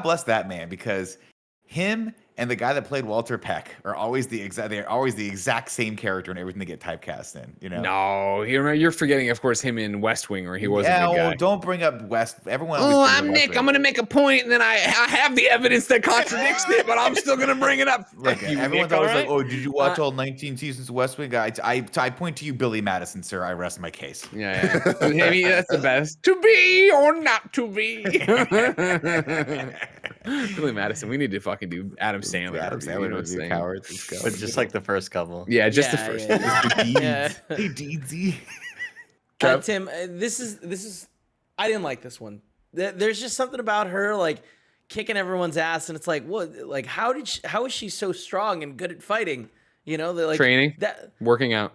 C: bless that man, because him and the guy that played Walter Peck are always the exact same character in everything they get typecast in.
B: No, you're forgetting, of course, him in West Wing, where he wasn't the guy.
C: Don't bring up West. Everyone.
B: I'm Nick. I'm going to make a point, and then I have the evidence that contradicts it, but I'm still going to bring it up.
C: Look, everyone's always like, "Oh, did you watch all 19 seasons of West Wing?" I point to you, Billy Madison, sir. I rest my case.
B: Yeah. Maybe that's the best. To be or not to be. Billy Madison. We need to fucking do Adam Sandler.
C: Review cowards.
E: But just like the first couple.
B: Yeah, just the first.
C: Hey, Deedsy.
D: Tim, this is. I didn't like this one. There's just something about her like kicking everyone's ass, and it's like, what? Like, how is she so strong and good at fighting? Like
B: training, working out.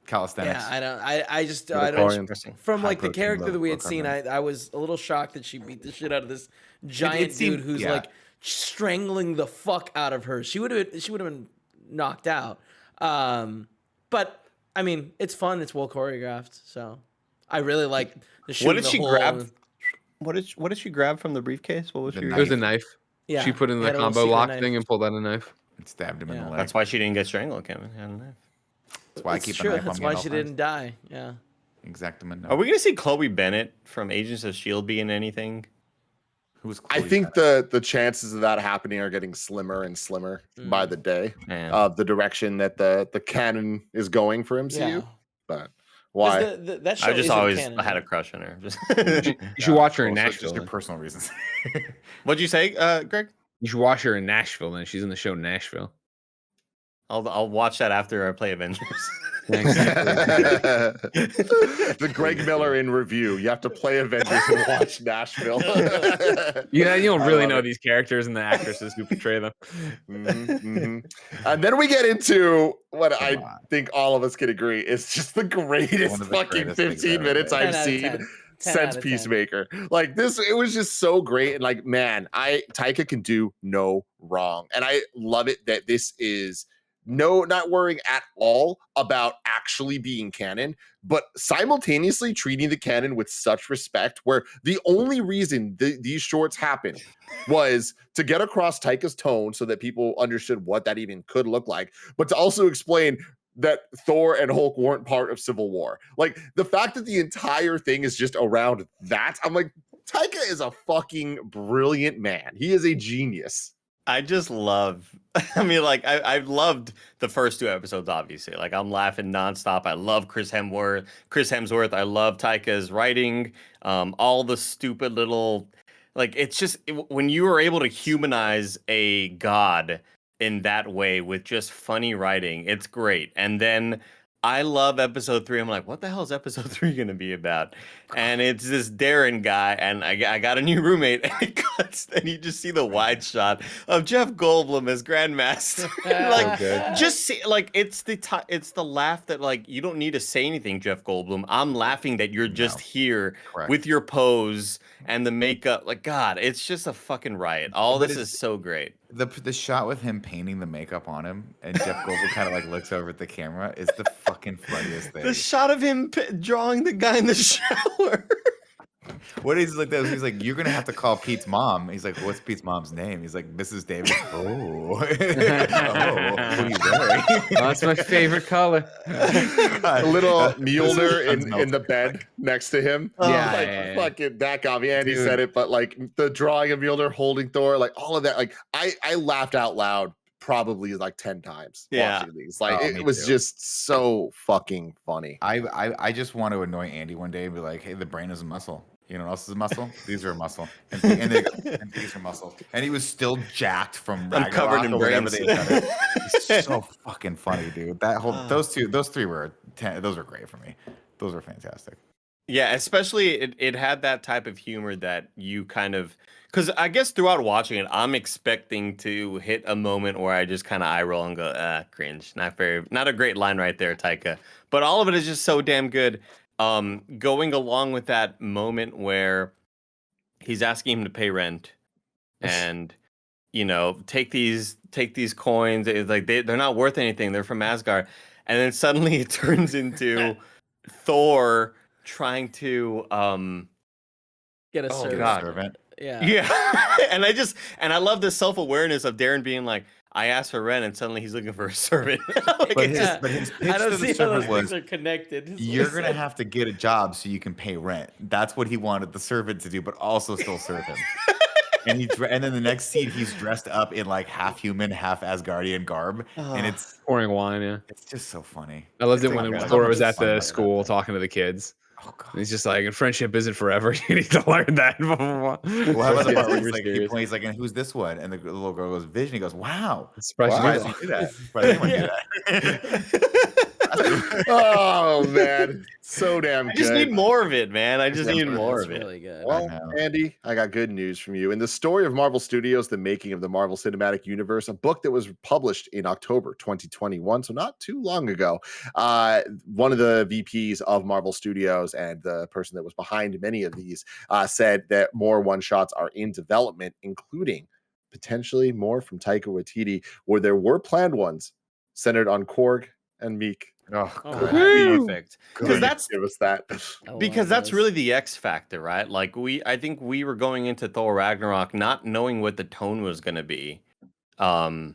C: Calisthenics.
D: Yeah, I don't. From like the character that we had seen, I was a little shocked that she beat the shit out of this giant dude who's like strangling the fuck out of her. She would have been knocked out. But I mean, it's fun. It's well choreographed. So I really like the shooting.
E: What did she grab? What did she grab from the briefcase? What was she?
B: It was a knife. Yeah, she put in the combo lock thing and pulled out a knife.
C: And stabbed him in the leg.
E: That's why she didn't get strangled, Kevin. Had a knife.
C: That's why I keep a knife on me.
D: That's why she didn't die. Yeah.
C: Exactement.
E: Are we gonna see Chloe Bennett from Agents of S.H.I.E.L.D. be in anything?
A: I think the chances of that happening are getting slimmer and slimmer by the day of the direction that the canon is going for MCU. Yeah. But why?
D: That show
E: I just always
D: canon,
E: had a crush on her.
B: You should watch her in Nashville.
C: Just for personal reasons.
E: What'd you say, Greg?
B: You should watch her in Nashville. Then she's in the show Nashville.
E: I'll watch that after I play Avengers.
A: The Greg Miller in review. You have to play Avengers and watch Nashville.
B: Yeah, you don't really know these characters and the actresses who portray them.
A: And then we get into what I think all of us can agree is just the greatest fucking 15 minutes I've seen since Peacemaker. Like this, it was just so great. And like, man, Taika can do no wrong. And I love it that this is not worrying at all about actually being canon, but simultaneously treating the canon with such respect, where the only reason these shorts happened was to get across Taika's tone so that people understood what that even could look like, but to also explain that Thor and Hulk weren't part of Civil War. Like the fact that the entire thing is just around that, I'm like, Taika is a fucking brilliant man. He is a genius.
E: I just love, I mean, like, I've loved the first 2 episodes, obviously. Like, I'm laughing nonstop. I love Chris Hemsworth. I love Taika's writing. All the stupid little, like, it's just, when you are able to humanize a god in that way with just funny writing, it's great. And then I love episode 3. I'm like, what the hell is episode 3 going to be about? And it's this Darren guy, and I got a new roommate, and it cuts, and you just see the wide shot of Jeff Goldblum as Grandmaster. Like, just see, like, it's the laugh that, like, you don't need to say anything, Jeff Goldblum. I'm laughing that you're just here with your pose and the makeup. Like, God, it's just a fucking riot. All this is so great.
C: The shot with him painting the makeup on him and Jeff Goldblum kind of like looks over at the camera is the fucking funniest thing.
E: The shot of him drawing the guy in the shower.
C: What is like that? He's like, you're gonna have to call Pete's mom. He's like, what's Pete's mom's name? He's like, Mrs. Davis. Oh, what are you wearing?
B: Oh, that's my favorite color.
A: A little Mjolnir in the bed next to him.
B: Yeah,
A: fucking that got me. Andy said it, but like the drawing of Mjolnir holding Thor, like all of that, like I laughed out loud probably like 10 times watching these. Like it was just so fucking funny.
C: I just want to annoy Andy one day and be like, hey, the brain is a muscle. You know what else is a muscle? These are a muscle. And these are muscles. And he was still jacked from Ragnarok
E: covered in
C: or whatever
E: brains.
C: they done it. It's so fucking funny, dude. That whole those 3 were those are great for me. Those were fantastic.
E: Yeah, especially it had that type of humor that you kind of, because I guess throughout watching it, I'm expecting to hit a moment where I just kind of eye roll and go, cringe. Not a great line right there, Taika. But all of it is just so damn good. Going along with that moment where he's asking him to pay rent and, you know, take these coins. It's like they're not worth anything. They're from Asgard. And then suddenly it turns into Thor trying to
D: get a
C: servant.
E: Yeah. and I love the self-awareness of Darren being like, I asked for rent, and suddenly he's looking for a servant.
C: But his pitch
D: I don't
C: to
D: see
C: the
D: how those
C: servant was,
D: things are connected.
C: you're gonna have to get a job so you can pay rent. That's what he wanted the servant to do, but also still serve him. And then the next scene, he's dressed up in like half human, half Asgardian garb, and it's
B: pouring wine. Yeah,
C: it's just so funny.
B: I loved it when Thor was at the
C: like
B: school talking to the kids.
C: Oh god,
B: And he's just like, friendship isn't forever. You need to learn that.
C: Well, how about the part where he's like, and who's this one? And the little girl goes, Vision. He goes, wow. Why does he do that? Why does anyone do that?
A: Oh man, so damn good.
E: I just need more of it, man. I just need more of it.
D: Really good.
A: Well, Andy, I got good news from you. In the story of Marvel Studios, The Making of the Marvel Cinematic Universe, a book that was published in October 2021, so not too long ago, one of the VPs of Marvel Studios and the person that was behind many of these said that more one-shots are in development, including potentially more from Taika Waititi, where there were planned ones centered on Korg and Meek.
C: Oh,
E: Perfect. Because that's really the X factor, right? Like I think we were going into Thor Ragnarok not knowing what the tone was going to be, knowing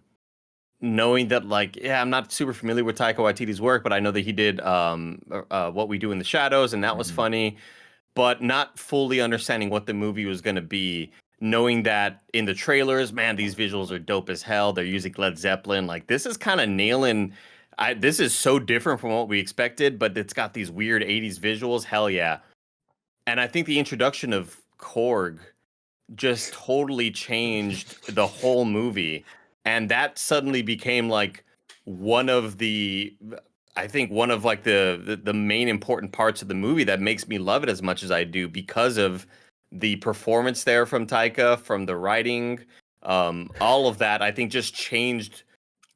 E: that I'm not super familiar with Taika Waititi's work, but I know that he did What We Do in the Shadows, and that was funny, but not fully understanding what the movie was going to be. Knowing that in the trailers, man, these visuals are dope as hell. They're using Led Zeppelin. Like this is kind of nailing. This is so different from what we expected, but it's got these weird 80s visuals. Hell yeah. And I think the introduction of Korg just totally changed the whole movie. And that suddenly became like one of the, I think one of like the main important parts of the movie that makes me love it as much as I do because of the performance there from Taika, from the writing, all of that. I think just changed.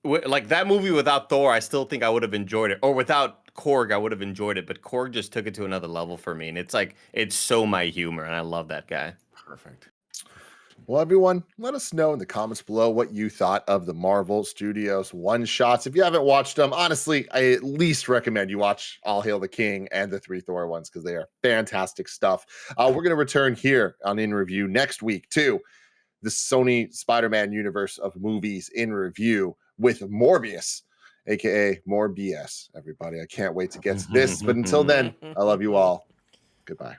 E: Like that movie without Thor, I still think I would have enjoyed it, or without Korg, I would have enjoyed it. But Korg just took it to another level for me, and it's like it's so my humor, and I love that guy.
C: Perfect.
A: Well, everyone, let us know in the comments below what you thought of the Marvel Studios one-shots. If you haven't watched them, honestly, I at least recommend you watch All Hail the King and the 3 Thor ones because they are fantastic stuff. We're going to return here on In Review next week to the Sony Spider-Man universe of movies in review with Morbius, aka more BS, everybody. I can't wait to get to this. But until then, I love you all. Goodbye.